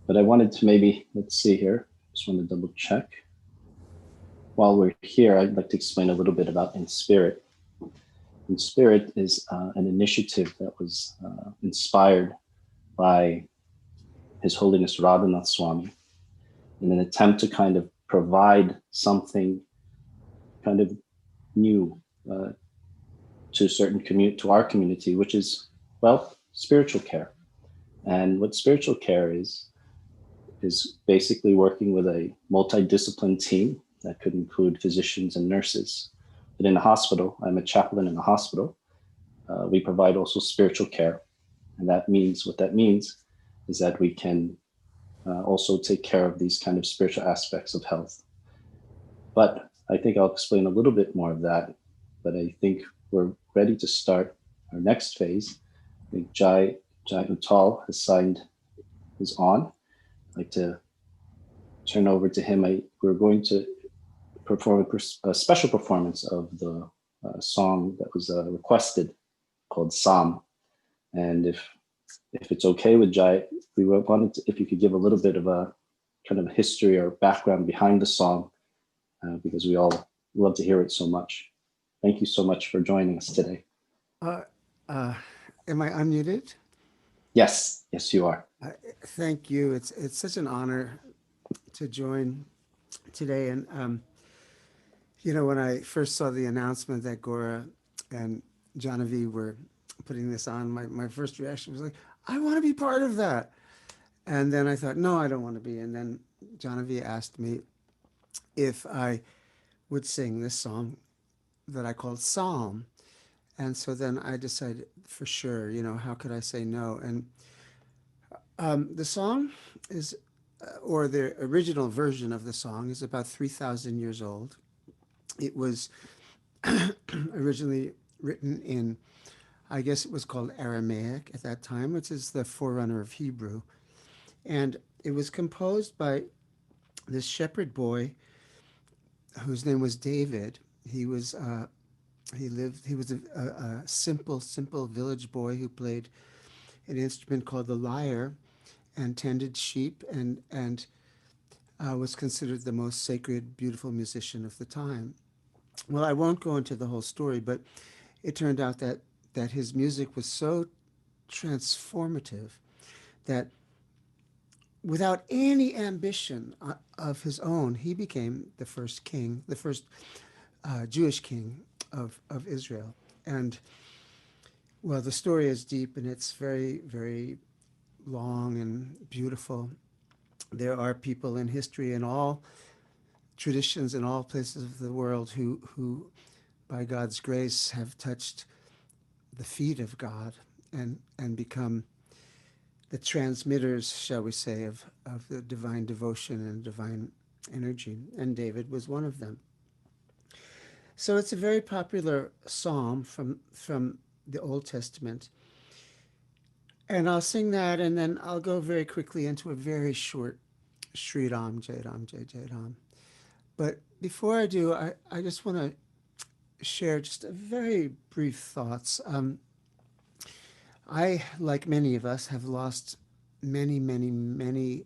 but I wanted to let's see here, just want to double check. While we're here, I'd like to explain a little bit about In Spirit. In Spirit is an initiative that was inspired by His Holiness Radhanath Swami in an attempt to kind of provide something kind of new to our community, which is, spiritual care. And what spiritual care is basically working with a multidisciplinary team that could include physicians and nurses. But in a hospital, I'm a chaplain in a hospital, we provide also spiritual care. And what that means is that we can also take care of these kind of spiritual aspects of health. But I think I'll explain a little bit more of that, but I think we're ready to start our next phase. I think Jai Uttal is on. I'd like to turn over to him. We're going to perform a special performance of the song that was requested called Sam. And if it's okay with Jai, we wanted to, if you could give a little bit of a kind of history or background behind the song, because we all love to hear it so much. Thank you so much for joining us today. Am I unmuted? Yes, you are. Thank you. It's such an honor to join today. And when I first saw the announcement that Gora and Genevieve were putting this on, my first reaction was like, I want to be part of that. And then I thought, no, I don't want to be. And then Genevieve asked me if I would sing this song that I called Psalm. And so then I decided for sure, how could I say no? And the song is, or the original version of the song is about 3,000 years old. It was originally written in, I guess it was called Aramaic at that time, which is the forerunner of Hebrew. And it was composed by this shepherd boy whose name was David. He was a simple village boy who played an instrument called the lyre and tended sheep and was considered the most sacred, beautiful musician of the time. Well, I won't go into the whole story, but it turned out that his music was so transformative that without any ambition of his own, he became the first king, the first Jewish king of Israel. And well, the story is deep and it's very, very long and beautiful. There are people in history in all traditions in all places of the world who by God's grace have touched the feet of God and become the transmitters, shall we say, of the divine devotion and divine energy. And David was one of them. So it's a very popular psalm from the Old Testament. And I'll sing that, and then I'll go very quickly into a very short Shri Ram, Jai Ram, Jai Jai Ram. But before I do, I just want to share just a very brief thoughts. I, like many of us, have lost many, many, many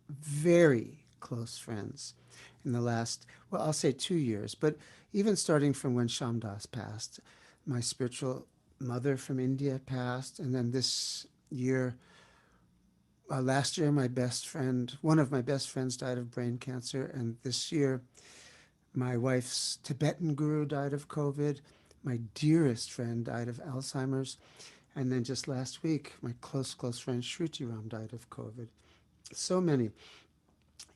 very close friends in the last, well, I'll say 2 years, but even starting from when Shamdas passed. My spiritual mother from India passed, and then this year, last year, one of my best friends died of brain cancer, and this year, my wife's Tibetan guru died of COVID. My dearest friend died of Alzheimer's. And then just last week, my close friend Shruti Ram died of COVID. So many.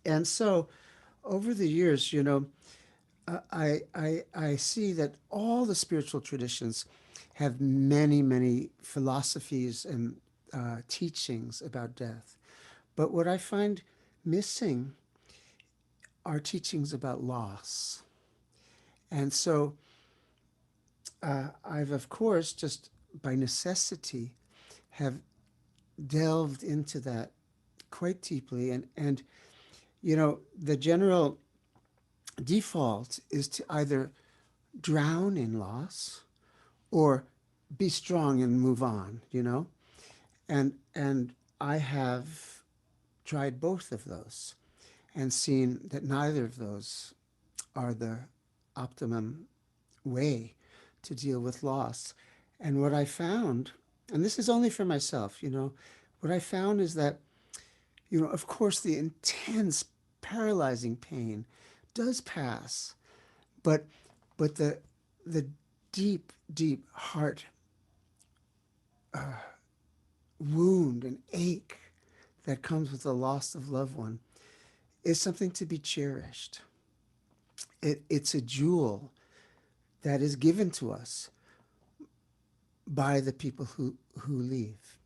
And so over the years, I see that all the spiritual traditions have many, many philosophies and teachings about death. But what I find missing are teachings about loss. And so I've, of course, just by necessity, have delved into that quite deeply. And the general default is to either drown in loss or be strong and move on, And I have tried both of those and seen that neither of those are the optimum way to deal with loss. And what I found, and this is only for myself, what I found is that, of course, the intense, paralyzing pain does pass, but the deep, deep heart wound and ache that comes with the loss of loved one is something to be cherished. It's a jewel that is given to us by the people who leave.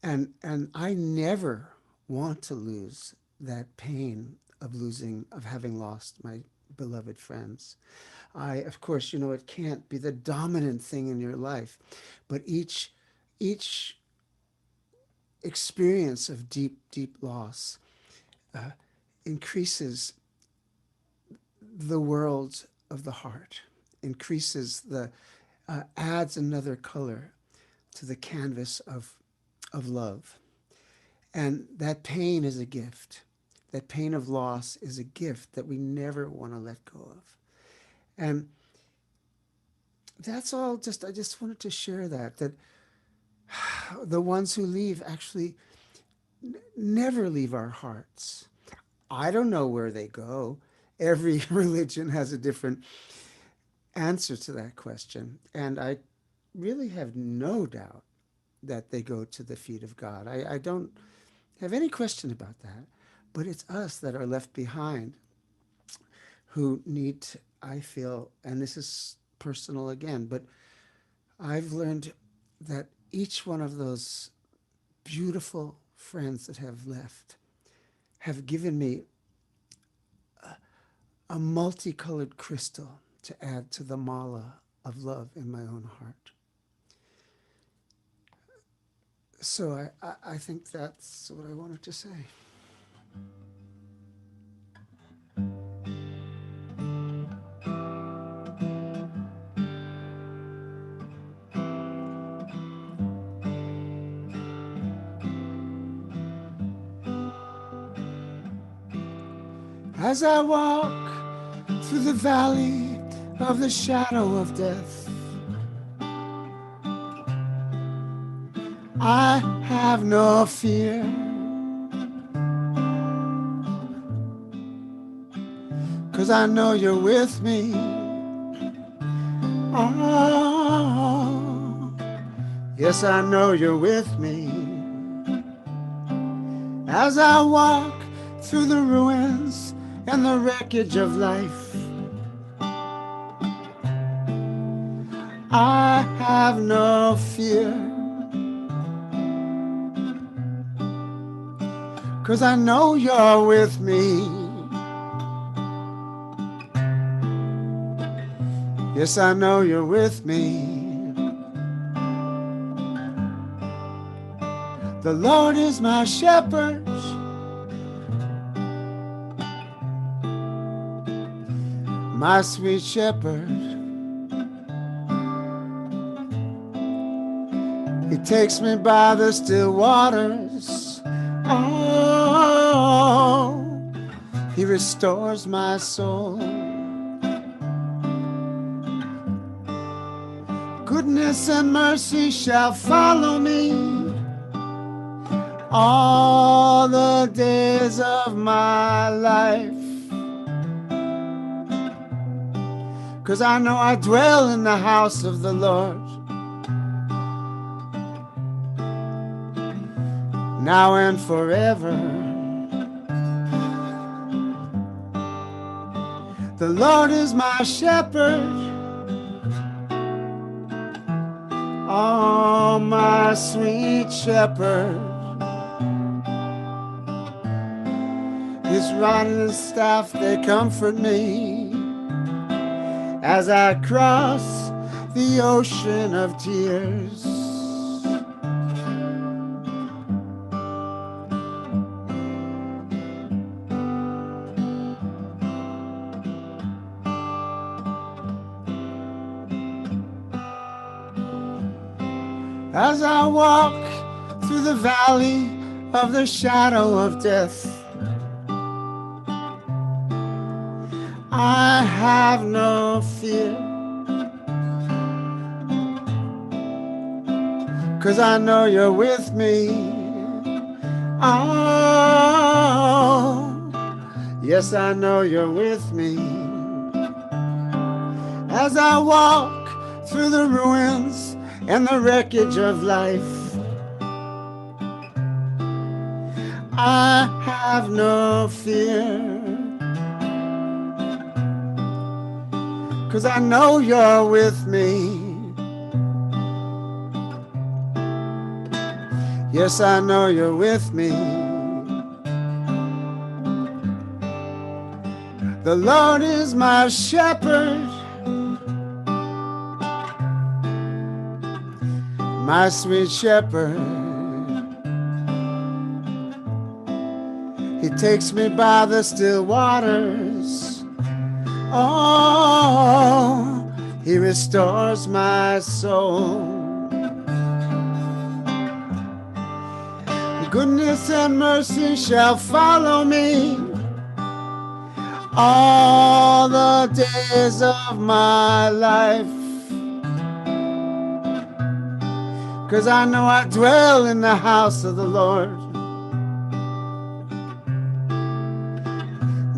And I never want to lose that pain of having lost my beloved friends. Of course, it can't be the dominant thing in your life, but each experience of deep, deep loss increases the world of the heart, adds another color to the canvas of love. And that pain is a gift. That pain of loss is a gift that we never want to let go of. And that's all I just wanted to share that the ones who leave actually never leave our hearts. I don't know where they go. Every religion has a different answer to that question. And I really have no doubt that they go to the feet of God. I don't have any question about that. But it's us that are left behind who need to, I feel, and this is personal again, but I've learned that each one of those beautiful friends that have left have given me a multicolored crystal to add to the mala of love in my own heart. So I think that's what I wanted to say. As I walk through the valley of the shadow of death, I have no fear, 'cause I know you're with me. Oh, yes, I know you're with me. As I walk through the ruins and the wreckage of life, I have no fear, 'cause I know you're with me. Yes, I know you're with me. The Lord is my shepherd, my sweet shepherd. He takes me by the still waters. Oh, he restores my soul. Goodness and mercy shall follow me all the days of my life, 'cause I know I dwell in the house of the Lord, now and forever. The Lord is my shepherd, oh, my sweet shepherd. His rod and his staff, they comfort me as I cross the ocean of tears. As I walk through the valley of the shadow of death, I have no fear, 'cause I know you're with me. Oh, yes, I know you're with me. As I walk through the ruins and the wreckage of life, I have no fear, 'cause I know you're with me. Yes, I know you're with me. The Lord is my shepherd, my sweet shepherd. He takes me by the still waters. Oh, he restores my soul. Goodness and mercy shall follow me all the days of my life, 'cause I know I dwell in the house of the Lord,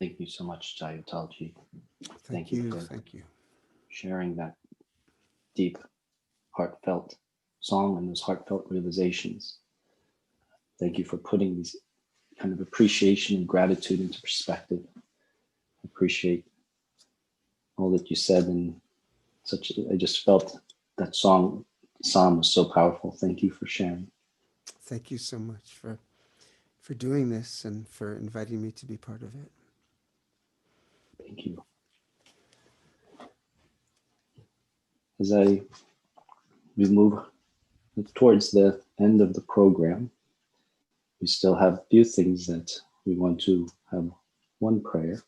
Thank you so much, Jayotalji. Thank you. for Thank you. sharing that deep, heartfelt song and those heartfelt realizations. Thank you for putting these kind of appreciation and gratitude into perspective. I appreciate all that you said, and I just felt that psalm was so powerful. Thank you for sharing. Thank you so much for doing this and for inviting me to be part of it. Thank you. As we move towards the end of the program, we still have a few things that we want to have one prayer.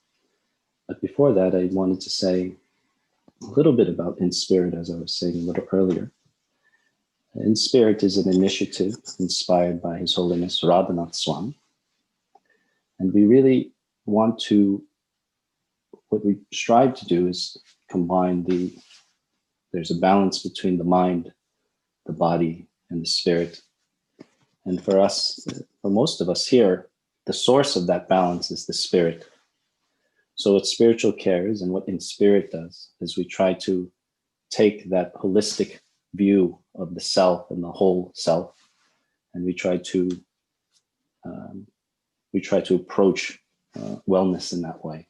But before that, I wanted to say a little bit about In Spirit, as I was saying a little earlier. In Spirit is an initiative inspired by His Holiness Radhanath Swami. And we really want to, what we strive to do is combine there's a balance between the mind, the body, and the spirit. And for us, for most of us here, the source of that balance is the spirit. So what spiritual care is and what In Spirit does is we try to take that holistic view of the self and the whole self, and we try to approach wellness in that way,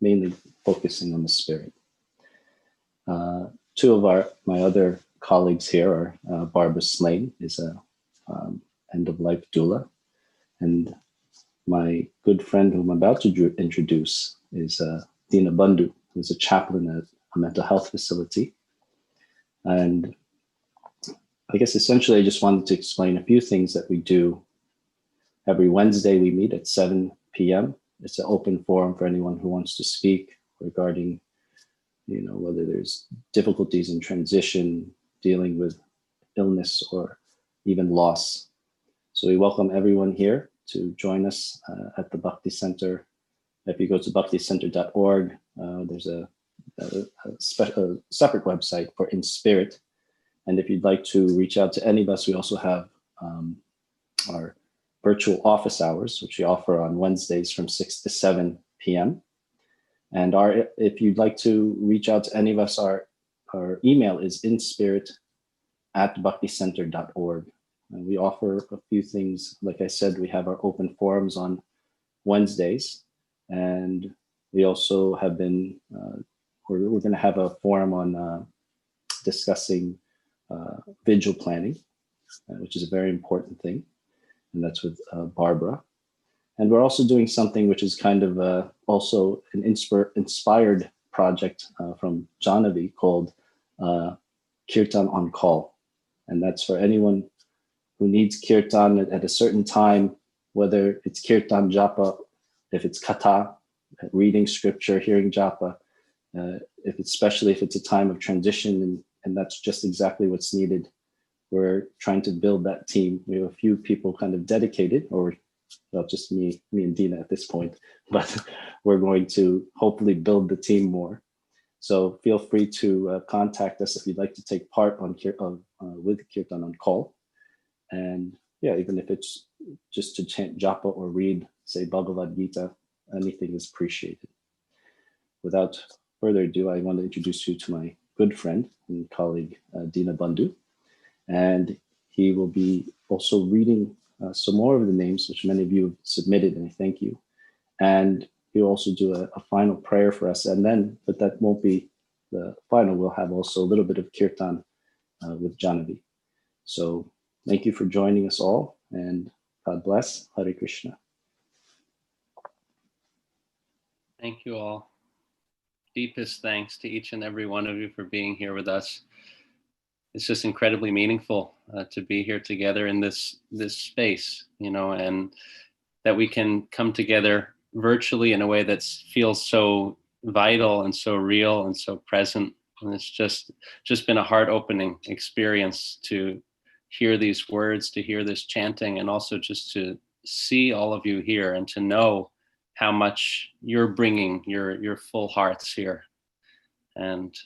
mainly focusing on the spirit. Two of my other colleagues here are Barbara Slane, is a end-of-life doula, and my good friend whom I'm about to introduce is Dina Bandhu, who's a chaplain at a mental health facility. And I guess essentially I just wanted to explain a few things that we do. Every Wednesday we meet at 7 p.m. It's an open forum for anyone who wants to speak regarding, whether there's difficulties in transition, dealing with illness, or even loss. So we welcome everyone here to join us at the Bhakti Center. If you go to bhakticenter.org, there's a separate website for In Spirit. And if you'd like to reach out to any of us, we also have our virtual office hours, which we offer on Wednesdays from 6 to 7 p.m. And if you'd like to reach out to any of us, our email is inspirit@bhakticenter.org. And we offer a few things. Like I said, we have our open forums on Wednesdays. And we also have been, we're going to have a forum on discussing vigil planning, which is a very important thing. And that's with Barbara. And we're also doing something which is kind of also an inspired project from Janavi called Kirtan on Call. And that's for anyone who needs kirtan at a certain time, whether it's kirtan japa, if it's kata, reading scripture, hearing japa, especially if it's a time of transition, and that's just exactly what's needed. We're trying to build that team. We have a few people kind of dedicated, or well, just me and Dina at this point, but we're going to hopefully build the team more. So feel free to contact us if you'd like to take part with Kirtan on Call. And yeah, even if it's just to chant japa or read, say, Bhagavad Gita, anything is appreciated. Without further ado, I want to introduce you to my good friend and colleague, Dina Bandhu. And he will be also reading some more of the names, which many of you have submitted, and I thank you. And he'll also do a final prayer for us. And then, but that won't be the final, we'll have also a little bit of kirtan with Janavi. So thank you for joining us all, and God bless. Hare Krishna. Thank you all. Deepest thanks to each and every one of you for being here with us. It's just incredibly meaningful to be here together in this space, and that we can come together virtually in a way that feels so vital and so real and so present. And it's just been a heart-opening experience to hear these words, to hear this chanting, and also just to see all of you here and to know how much you're bringing your full hearts here. And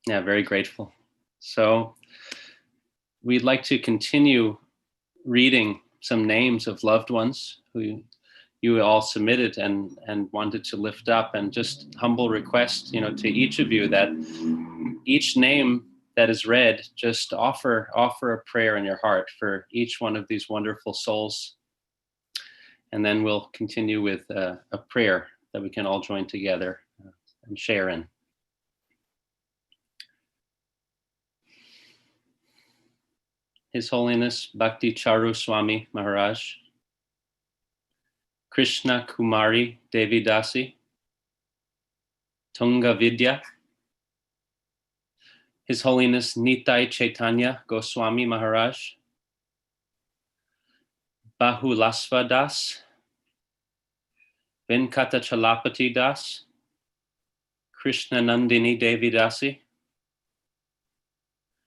yeah, very grateful. So we'd like to continue reading some names of loved ones who you all submitted and wanted to lift up, and just humble request, to each of you that each name that is read, just offer a prayer in your heart for each one of these wonderful souls. And then we'll continue with a prayer that we can all join together and share in. His Holiness Bhakti Charu Swami Maharaj, Krishna Kumari Devi Dasi, Tunga Vidya, His Holiness Nitai Chaitanya Goswami Maharaj, Bahulasva Das, Venkata Chalapati Das, Krishna Nandini Devi Dasi,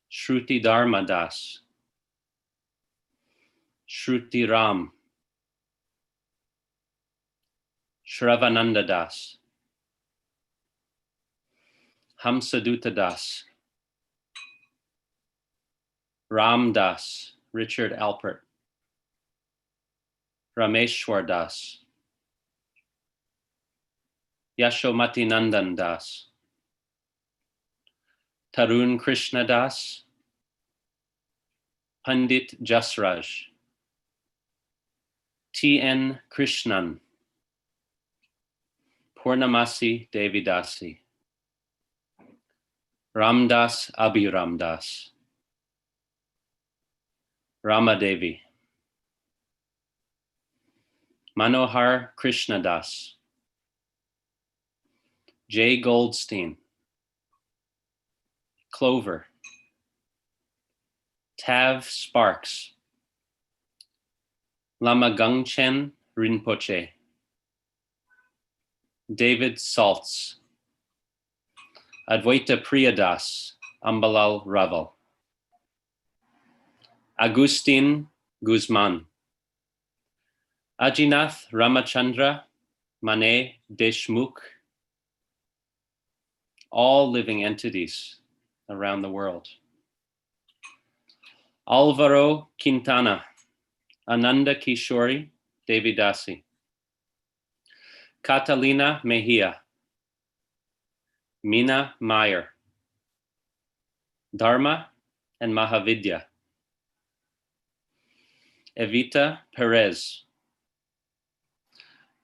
Shruti Dharma Das, Shruti Ram, Shravananda Das, Hamsaduta Das, Ram Das, Richard Alpert, Rameshwar Das, Yashomati Nandan Das, Tarun Krishna Das, Pandit Jasraj, T.N. Krishnan, Purnamasi Devi Dasi, Ramdas Abhiram Das, Ramadevi, Manohar Krishna Das, Jay Goldstein, Clover, Tav Sparks, Lama Gangchen Rinpoche, David Saltz, Advaita Priyadas, Ambalal Raval, Agustin Guzman, Ajinath Ramachandra Mane Deshmukh, all living entities around the world. Alvaro Quintana, Ananda Kishori Devidasi, Catalina Mejia, Mina Meyer, Dharma and Mahavidya, Evita Perez,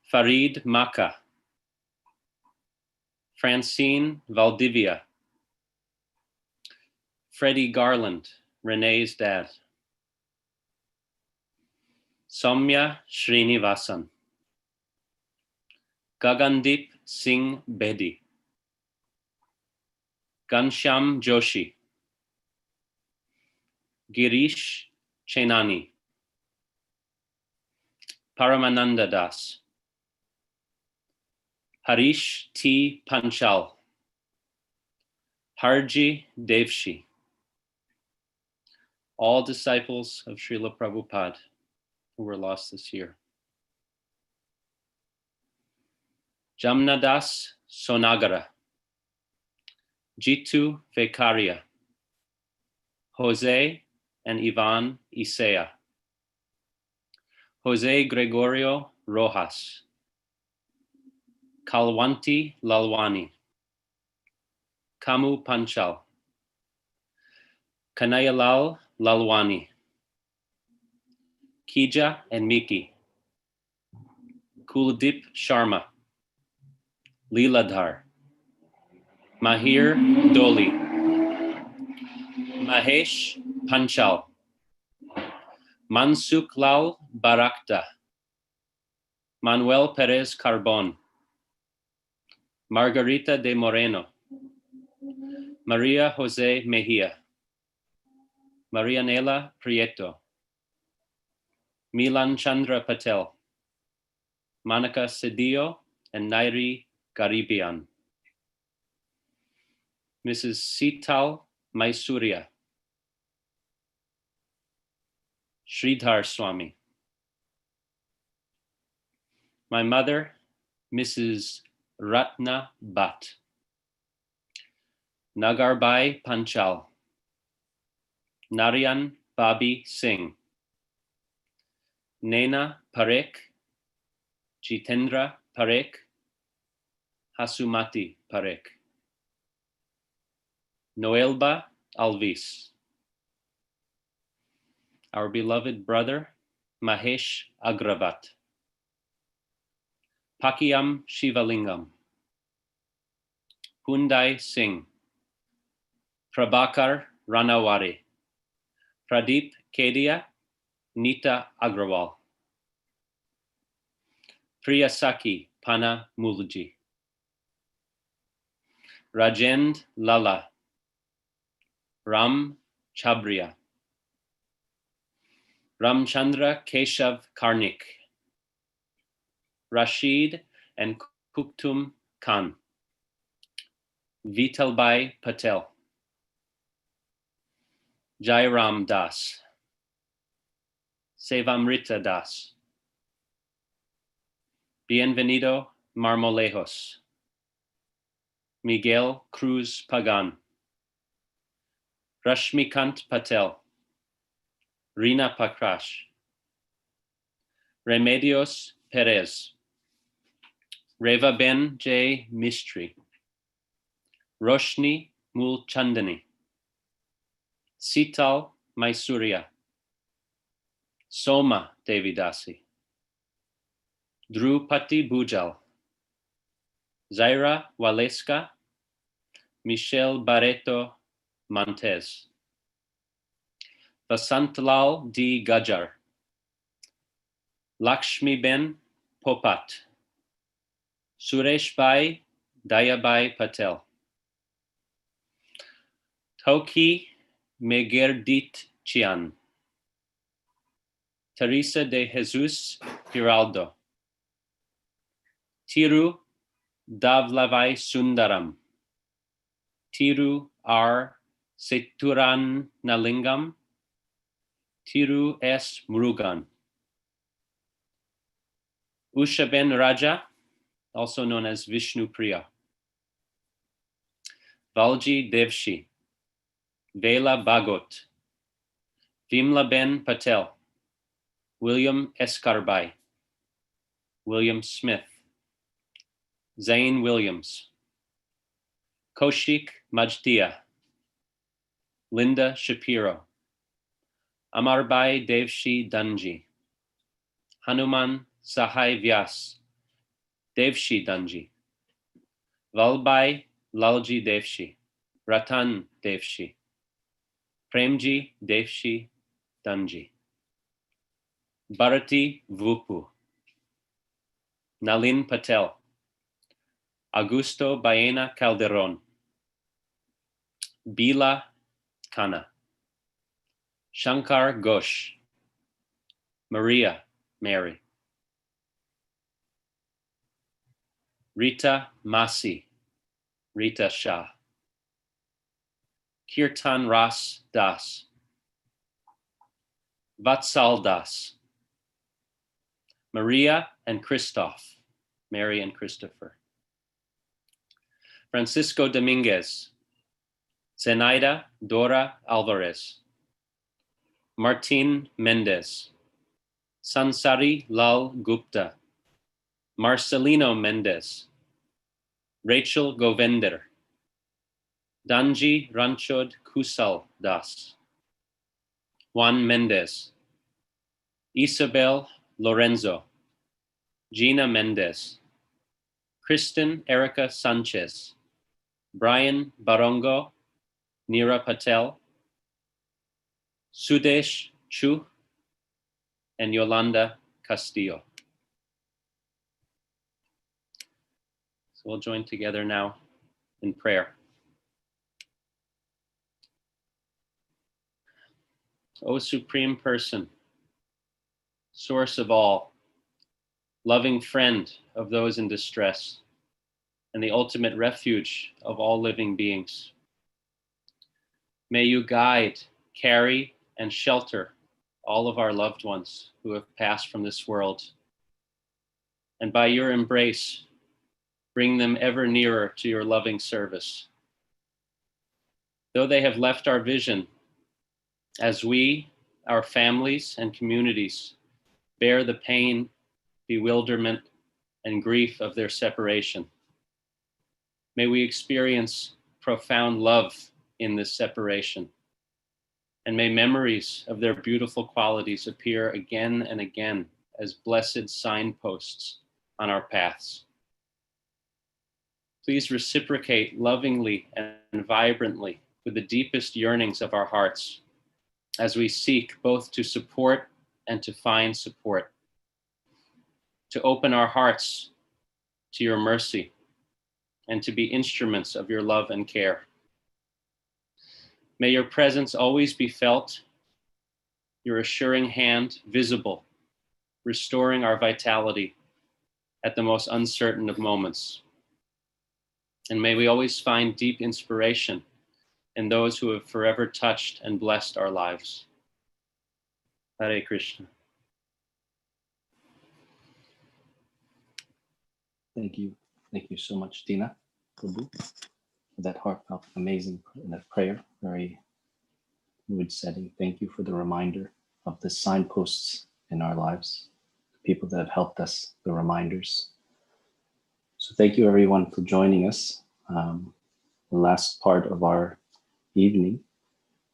Farid Maka, Francine Valdivia, Freddie Garland, Renee's dad, Soumya Srinivasan, Gagandeep Singh Bedi, Ghanshyam Joshi, Girish Chenani, Paramananda Das, Harish T. Panchal, Harji Devshi, all disciples of Srila Prabhupada who were lost this year. Jamnadas Sonagara, Jitu Vekaria, Jose and Ivan Isea, Jose Gregorio Rojas, Kalwanti Lalwani, Kamu Panchal, Kanayalal Lalwani, Kija and Miki, Kuldeep Sharma, Leeladhar, Mahir Doli, Mahesh Panchal, Mansukh Lal Barakta, Manuel Perez Carbon, Margarita de Moreno, Maria Jose Mejia, Marianela Prieto, Milan Chandra Patel, Monica Cedillo and Nairi Garibian, Mrs. Sital Maisuria, Sridhar Swami, my mother, Mrs. Ratna Bhatt, Nagarbai Panchal, Narayan Babi Singh, Naina Parekh, Jitendra Parekh, Hasumati Parekh, Noelba Alvis, our beloved brother Mahesh Agravat, Pakiyam Shivalingam, Hyundai Singh, Prabhakar Ranaware, Pradeep Kedia, Nita Agrawal, Priyasaki Pana Mulji, Rajend Lala, Ram Chabria, Ramchandra Keshav Karnik, Rashid and Kuktum Khan, Vitalbai Patel, Jairam Das, Sevamrita Das, Bienvenido Marmolejos, Miguel Cruz Pagan, Rashmikant Patel, Rina Pakrash, Remedios Perez, Reva Ben J. Mistry, Roshni Mulchandani, Sital Maisuria, Soma Devidasi, Drupati Bujal, Zaira Waleska, Michelle Barreto Montez, Vasantlal D. Gajar, Lakshmi Ben Popat, Suresh Bhai Dayabai Patel, Toki Megerdit Chian, Teresa de Jesus Giraldo, Tiru Davlavai Sundaram, Tiru R. Seturan Nalingam, Tiru S. Murugan, Ushaben Raja, also known as Vishnu Priya, Valji Devshi, Vela Bagot, Vimla Ben Patel, William Escarbai, William Smith, Zane Williams, Koshik Majdia, Linda Shapiro, Amarbai Devshi Danji, Hanuman Sahai Vyas, Devshi Danji, Valbai Lalji Devshi, Ratan Devshi, Premji Devshi Danji, Bharati Vupu, Nalin Patel, Augusto Baena Calderon, Bila Khanna, Shankar Ghosh, Maria Mary, Rita Masi, Rita Shah, Kirtan Ras Das, Vatsal Das, Maria and Christoph, Mary and Christopher, Francisco Dominguez, Zenaida Dora Alvarez, Martin Mendez, Sansari Lal Gupta, Marcelino Mendez, Rachel Govender, Danji Ranchod Kusal Das, Juan Mendez, Isabel Lorenzo, Gina Mendez, Kristen Erica Sanchez, Brian Barongo, Neera Patel, Sudesh Chu, and Yolanda Castillo. So we'll join together now in prayer. O Supreme Person, source of all, loving friend of those in distress, and the ultimate refuge of all living beings, may you guide, carry, and shelter all of our loved ones who have passed from this world, and by your embrace, bring them ever nearer to your loving service. Though they have left our vision, as we, our families and communities, bear the pain, bewilderment, and grief of their separation. May we experience profound love in this separation, and may memories of their beautiful qualities appear again and again as blessed signposts on our paths. Please reciprocate lovingly and vibrantly with the deepest yearnings of our hearts as we seek both to support and to find support, to open our hearts to your mercy and to be instruments of your love and care. May your presence always be felt, your assuring hand visible, restoring our vitality at the most uncertain of moments. And may we always find deep inspiration in those who have forever touched and blessed our lives. Hare Krishna. Thank you. Thank you so much, Dina, Prabhu, for that heartfelt, amazing that prayer, very mood setting. Thank you for the reminder of the signposts in our lives, the people that have helped us, the reminders. So thank you everyone for joining us. The last part of our evening,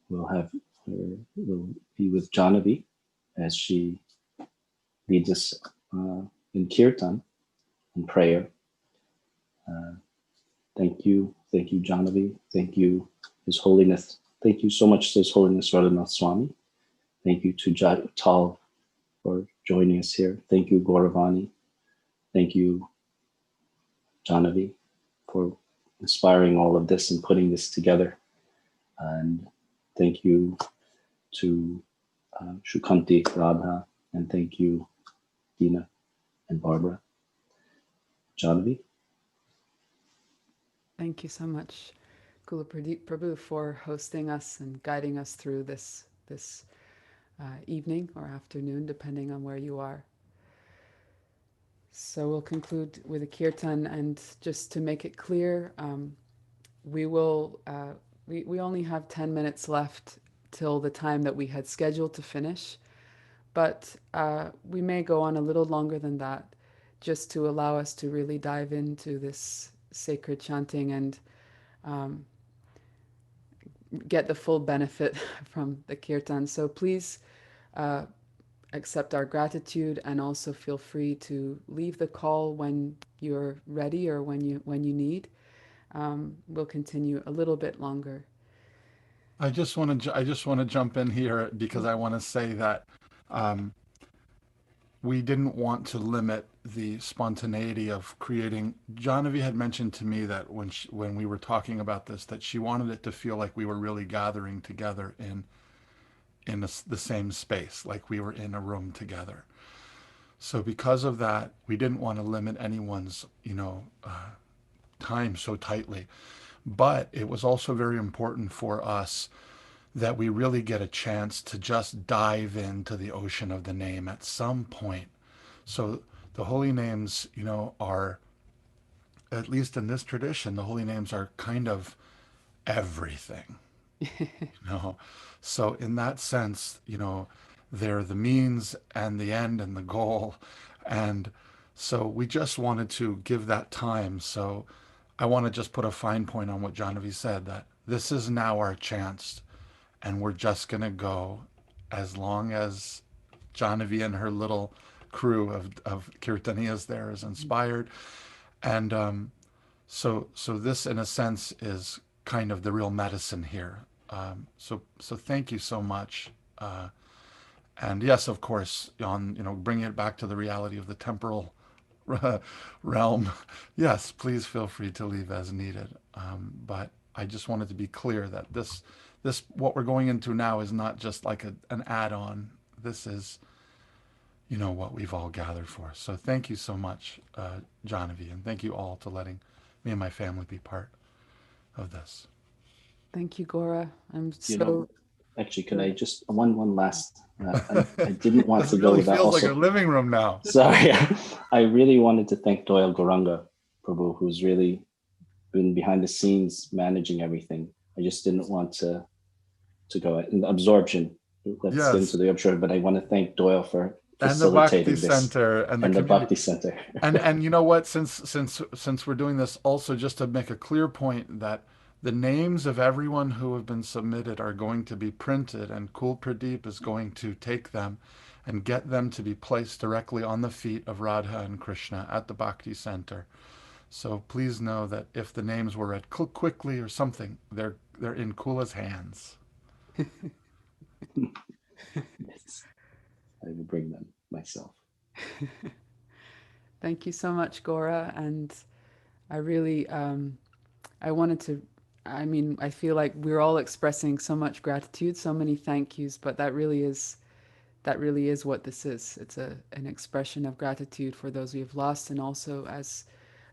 we'll be with Jahnavi as she leads us in kirtan and prayer. Thank you, Jahnavi. Thank you, His Holiness. Thank you so much to His Holiness Radhanath Swami. Thank you to Tal for joining us here. Thank you, Gauravani. Thank you, Jahnavi, for inspiring all of this and putting this together. And thank you to Shukanti, Radha, and thank you, Dina and Barbara. Jahnavi. Thank you so much, Kula Prabhu, for hosting us and guiding us through this evening or afternoon, depending on where you are. So we'll conclude with a kirtan, and just to make it clear, we only have 10 minutes left till the time that we had scheduled to finish, but we may go on a little longer than that, just to allow us to really dive into this sacred chanting and get the full benefit from the kirtan. So please accept our gratitude, and also feel free to leave the call when you're ready or when you need. We'll continue a little bit longer. I just want to jump in here because I want to say that we didn't want to limit the spontaneity of creating. Jahnavi had mentioned to me that when we were talking about this, that she wanted it to feel like we were really gathering together in the same space, like we were in a room together. So because of that, we didn't want to limit anyone's time so tightly. But it was also very important for us that we really get a chance to just dive into the ocean of the name at some point. So the holy names, are, at least in this tradition, the holy names are kind of everything. So in that sense, they're the means and the end and the goal. And so we just wanted to give that time. So I want to just put a fine point on what Jahnavi said, that this is now our chance, and we're just going to go as long as Jahnavi and her little crew of Kirtaniyas there is inspired. And so this, in a sense, is kind of the real medicine here. So thank you so much. And yes, of course, on bringing it back to the reality of the temporal realm, yes, please feel free to leave as needed. But I just wanted to be clear that this what we're going into now is not just like an add-on. This is what we've all gathered for. So thank you so much, Jahnavi, and thank you all to letting me and my family be part of this. Thank you, Gora. I'm actually, could I just one last? I didn't want to go really without feels also. like a living room now. Sorry, I really wanted to thank Doyle Goranga Prabhu, who's really been behind the scenes managing everything. I just didn't want to go in the absorption. Let's get into the absorption, but I want to thank Doyle for and the Bhakti facilitating this Center and the and the community. Bhakti Center. And you know what? Since we're doing this, also just to make a clear point that the names of everyone who have been submitted are going to be printed, and Kul Pradeep is going to take them and get them to be placed directly on the feet of Radha and Krishna at the Bhakti Center. So please know that if the names were read quickly or something, they're in Kula's hands. Yes. I will bring them myself. Thank you so much, Gora. And I really, I wanted to, I mean, I feel like we're all expressing so much gratitude, so many thank yous, but that really is what this is. It's an expression of gratitude for those we have lost, and also, as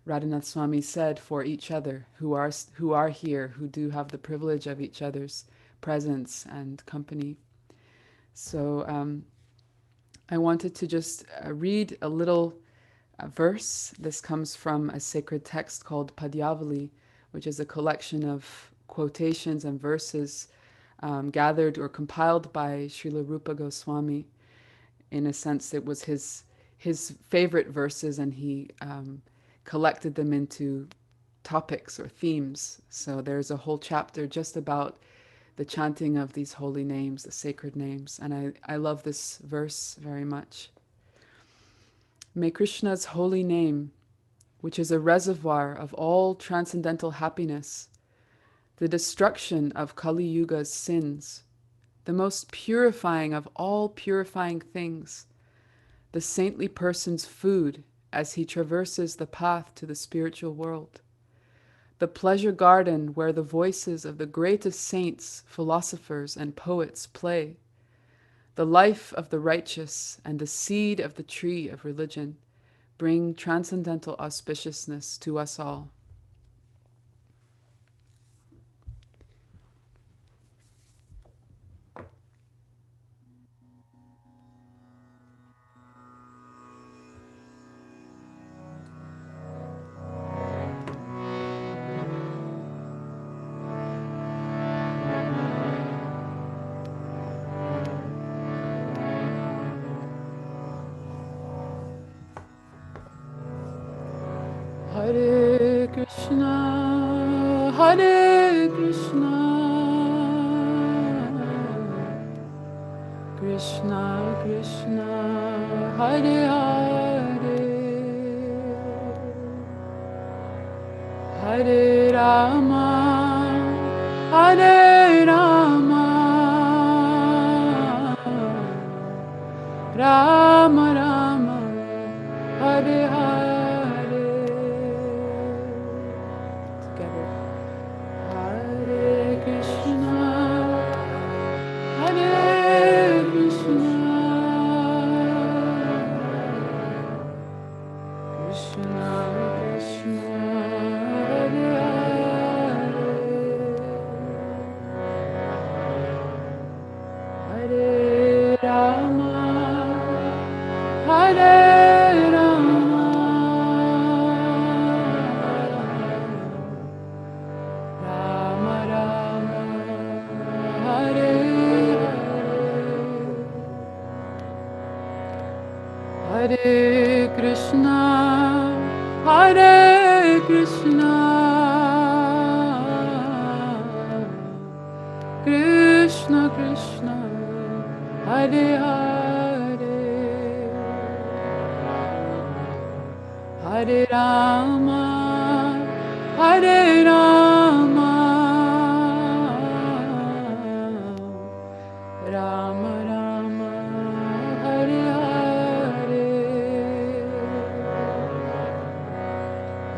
Radhanath Swami said, for each other who are here, who do have the privilege of each other's presence and company. So I wanted to just read a little verse. This comes from a sacred text called Padyavali, which is a collection of quotations and verses gathered or compiled by Srila Rupa Goswami. In a sense, it was his favorite verses, and he collected them into topics or themes. So there's a whole chapter just about the chanting of these holy names, the sacred names. And I love this verse very much. May Krishna's holy name, which is a reservoir of all transcendental happiness, the destruction of Kali Yuga's sins, the most purifying of all purifying things, the saintly person's food as he traverses the path to the spiritual world, the pleasure garden where the voices of the greatest saints, philosophers, and poets play, the life of the righteous and the seed of the tree of religion, bring transcendental auspiciousness to us all. Hare Krishna, Hare Krishna, Krishna Krishna, Hare Hare, Hare Rama, Hare Rama, Rama Rama, Hare Hare. Together. Hare Krishna, Hare Krishna, Krishna Krishna, Hare Hare, Hare Rama, Hare Rama, Rama Rama, Hare Hare, Hare Krishna, Hare Krishna, Krishna Krishna, Hare Hare, Hare Rama, Hare Rama, Rama Rama, Hare Hare,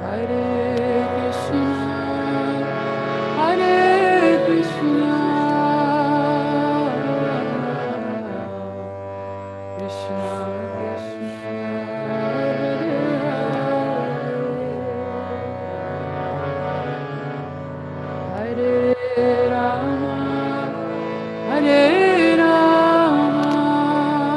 Hare Krishna, Hare Krishna, Krishna Krishna, Hare Hare, Hare Rama, Hare Rama, Rama Rama,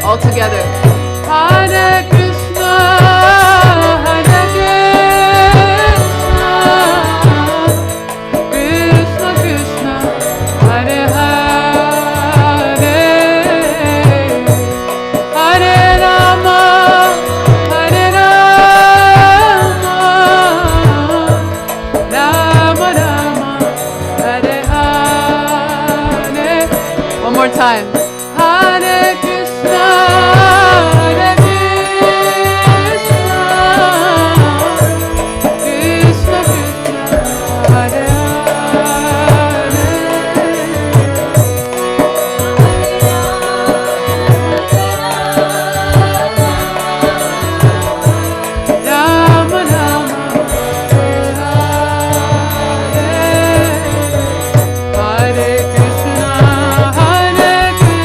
All together. Hare Krishna, Hare Krishna, Krishna Krishna, Hare Hare, Hare Rama, Hare Rama, Rama Rama, Hare Hare. One more time. Hare Krishna, Hare Krishna, Krishna Krishna, Hare Hare, Rama Rama, Hare Hare, Hare Krishna, Hare Krishna.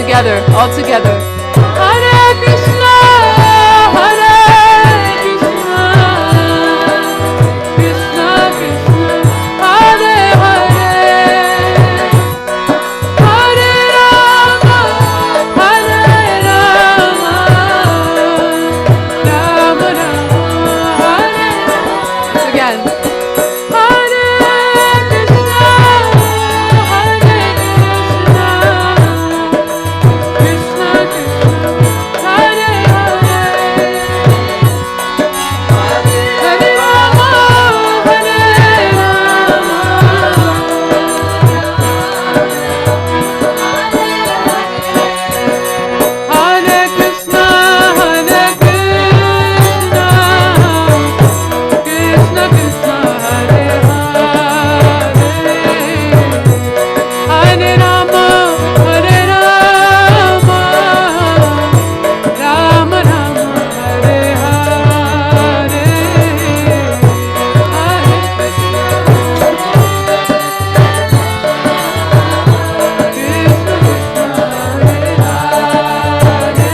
together, all together. Hare Krishna, Hare Krishna, Krishna Krishna, Hare Hare, Hare Rama, Hare Rama, Rama Rama, Hare Hare. Again. Hare Krishna, Hare Krishna, Krishna Krishna, Hare Hare, Hare Rama, Hare Rama, Hare Krishna, Hare Krishna, Krishna Krishna, Hare Hare, Hare Rama, Hare Rama, Rama Rama, Hare Hare, Hare Krishna, Krishna Krishna, Hare Hare,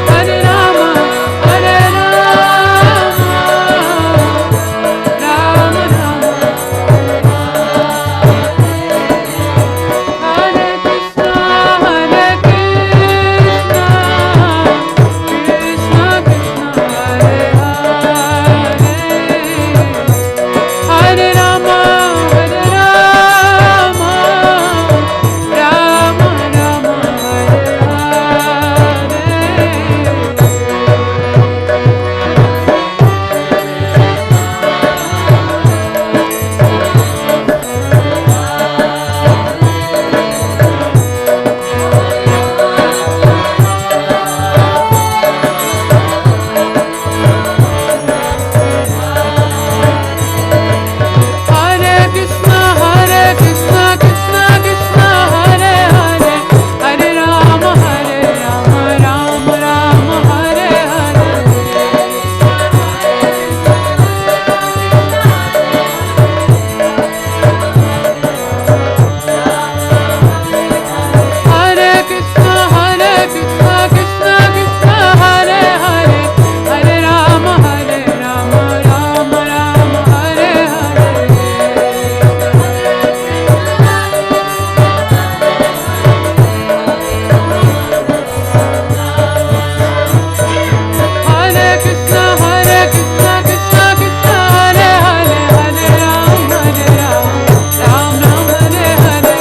Hare Rama, Hare Rama, Rama Rama, Hare Krishna, Hare Krishna, Krishna Krishna, Hare Hare, Hare Rama, Hare Rama, Rama Rama, Hare Krishna, Hare Krishna, Krishna Krishna, Hare Hare, Hare Rama, Hare Rama, Rama Rama, Hare Hare, Hare Krishna, Hare Krishna, Krishna Krishna, Hare Hare, Hare Rama, Hare Rama, Rama Rama, Hare Hare, Hare Krishna, Hare Krishna, Krishna Krishna, Hare Hare, Hare Rama, Hare Rama, Rama Rama, Hare Hare,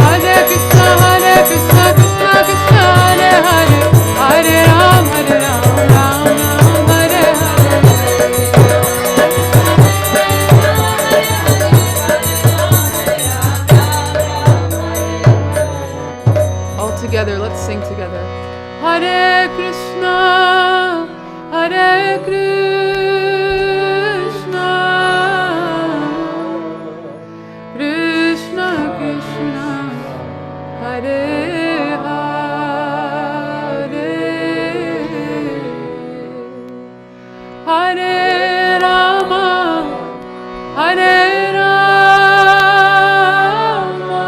Hare Krishna, Hare Krishna, Krishna Krishna, Hare Hare, Hare Rama, Hare Rama, Rama Rama, Hare Hare. All together, let's sing together. Hare Krishna, Hare Krishna, Krishna Krishna, Hare Hare, Hare Rama, Hare Rama,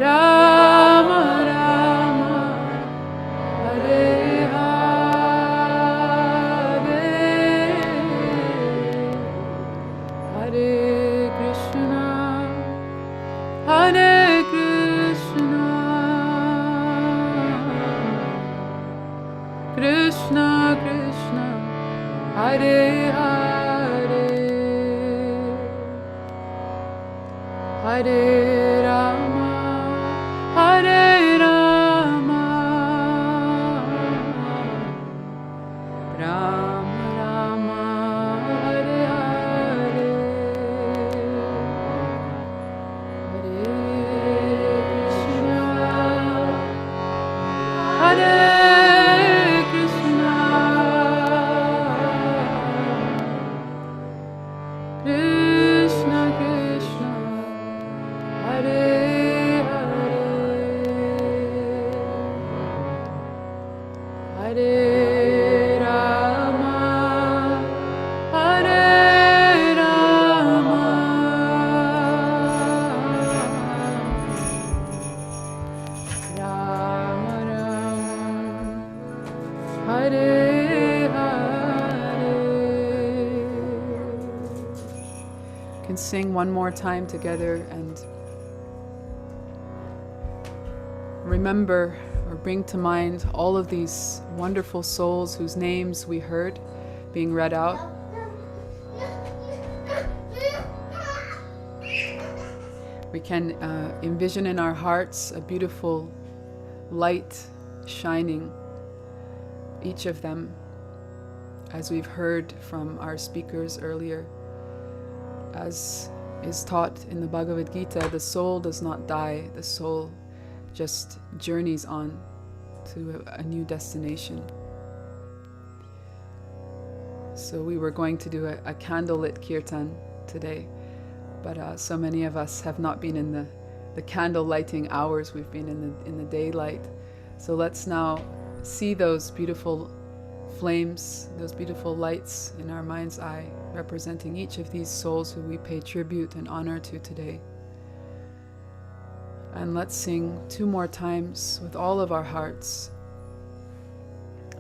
Rama Rama, Hare Hare, Hare Krishna, Hare Krishna, Krishna Krishna, Hare Hare, Hare Rama, Hare Rama, Rama Rama, Hare Hare, Hare Krishna, Hare Krishna, Krishna Krishna, can sing one more time together and remember or bring to mind all of these wonderful souls whose names we heard being read out. We can envision in our hearts a beautiful light shining each of them, as we've heard from our speakers earlier. As is taught in the Bhagavad Gita, the soul does not die, the soul just journeys on to a new destination. So we were going to do a candlelit kirtan today, but so many of us have not been in the candle lighting hours. We've been in the daylight. So let's now see those beautiful flames, those beautiful lights in our mind's eye, representing each of these souls who we pay tribute and honor to today. And let's sing 2 more times with all of our hearts,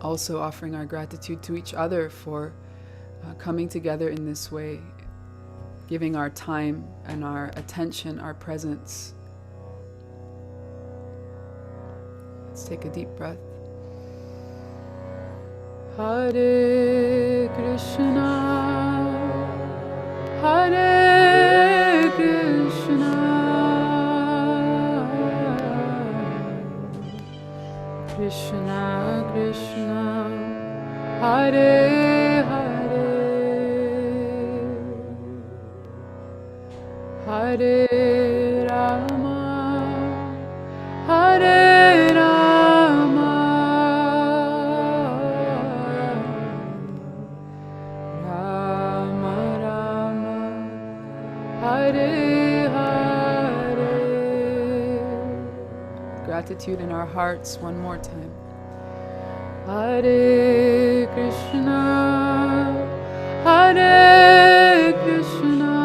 also offering our gratitude to each other for coming together in this way, giving our time and our attention, our presence. Let's take a deep breath. Hare Krishna, Hare Krishna, Krishna Krishna, Hare Hare, Hare Rama, Hare Rama, Rama Rama, Hare Hare. Gratitude in our hearts one more time. Hare Krishna, Hare Krishna,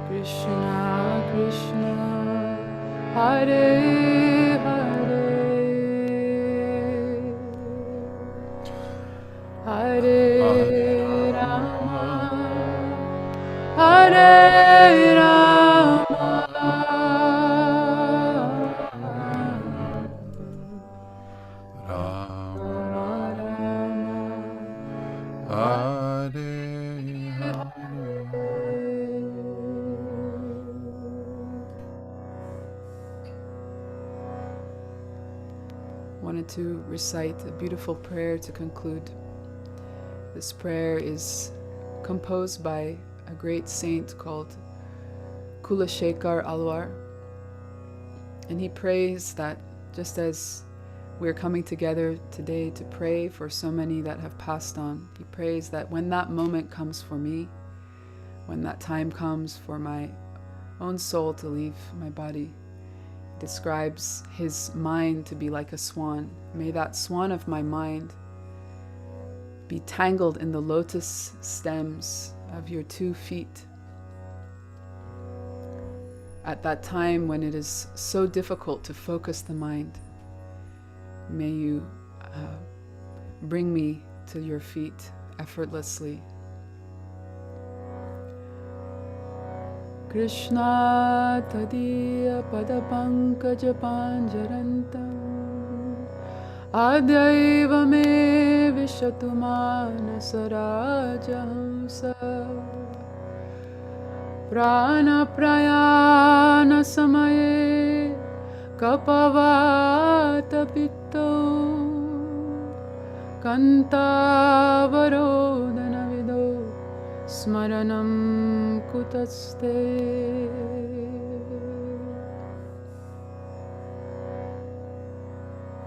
Krishna Krishna, Hare Hare, Hare Rama, Hare Rama, wanted to recite a beautiful prayer to conclude. This prayer is composed by a great saint called Kulashekar Alwar. And he prays that just as we're coming together today to pray for so many that have passed on, he prays that when that moment comes for me, when that time comes for my own soul to leave my body, he describes his mind to be like a swan. May that swan of my mind be tangled in the lotus stems of your 2 feet. At that time when it is so difficult to focus the mind, may you bring me to your feet effortlessly. Krishna tadiya padapankaja panjarantam adaiva me vishatu manasarajahamsa prana prayana samaye kapavata pitto kantavarodana vido smaranam kutaste.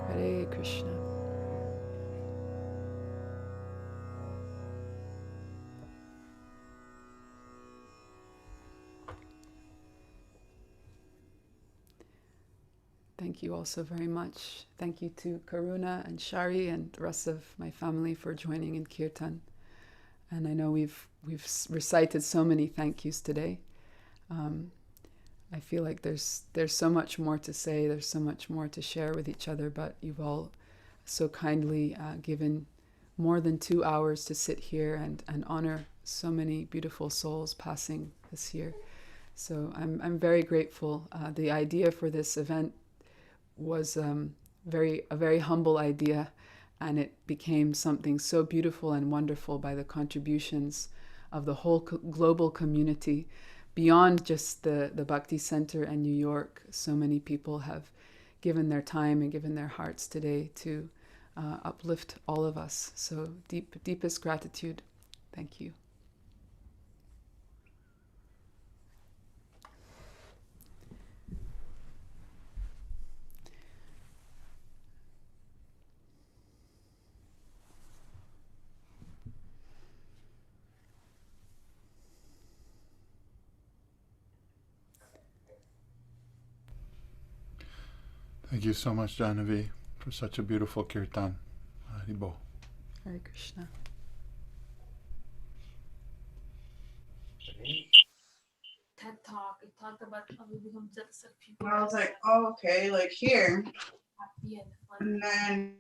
Hare Krishna. Thank you all so very much. Thank you to Karuna and Shari and the rest of my family for joining in Kirtan. And I know we've recited so many thank yous today. I feel like there's so much more to say, there's so much more to share with each other, but you've all so kindly given more than 2 hours to sit here and honor so many beautiful souls passing this year. So I'm very grateful. The idea for this event was a very humble idea, and it became something so beautiful and wonderful by the contributions of the whole global community. Beyond just the Bhakti Center and New York, so many people have given their time and given their hearts today to uplift all of us. So deepest gratitude. Thank you. Thank you so much, Jahnavi, for such a beautiful kirtan. Haribo. Hare Krishna. TED Talk. It talked about how we become just a people. I was like, oh, okay, like here. Happy and fun. And then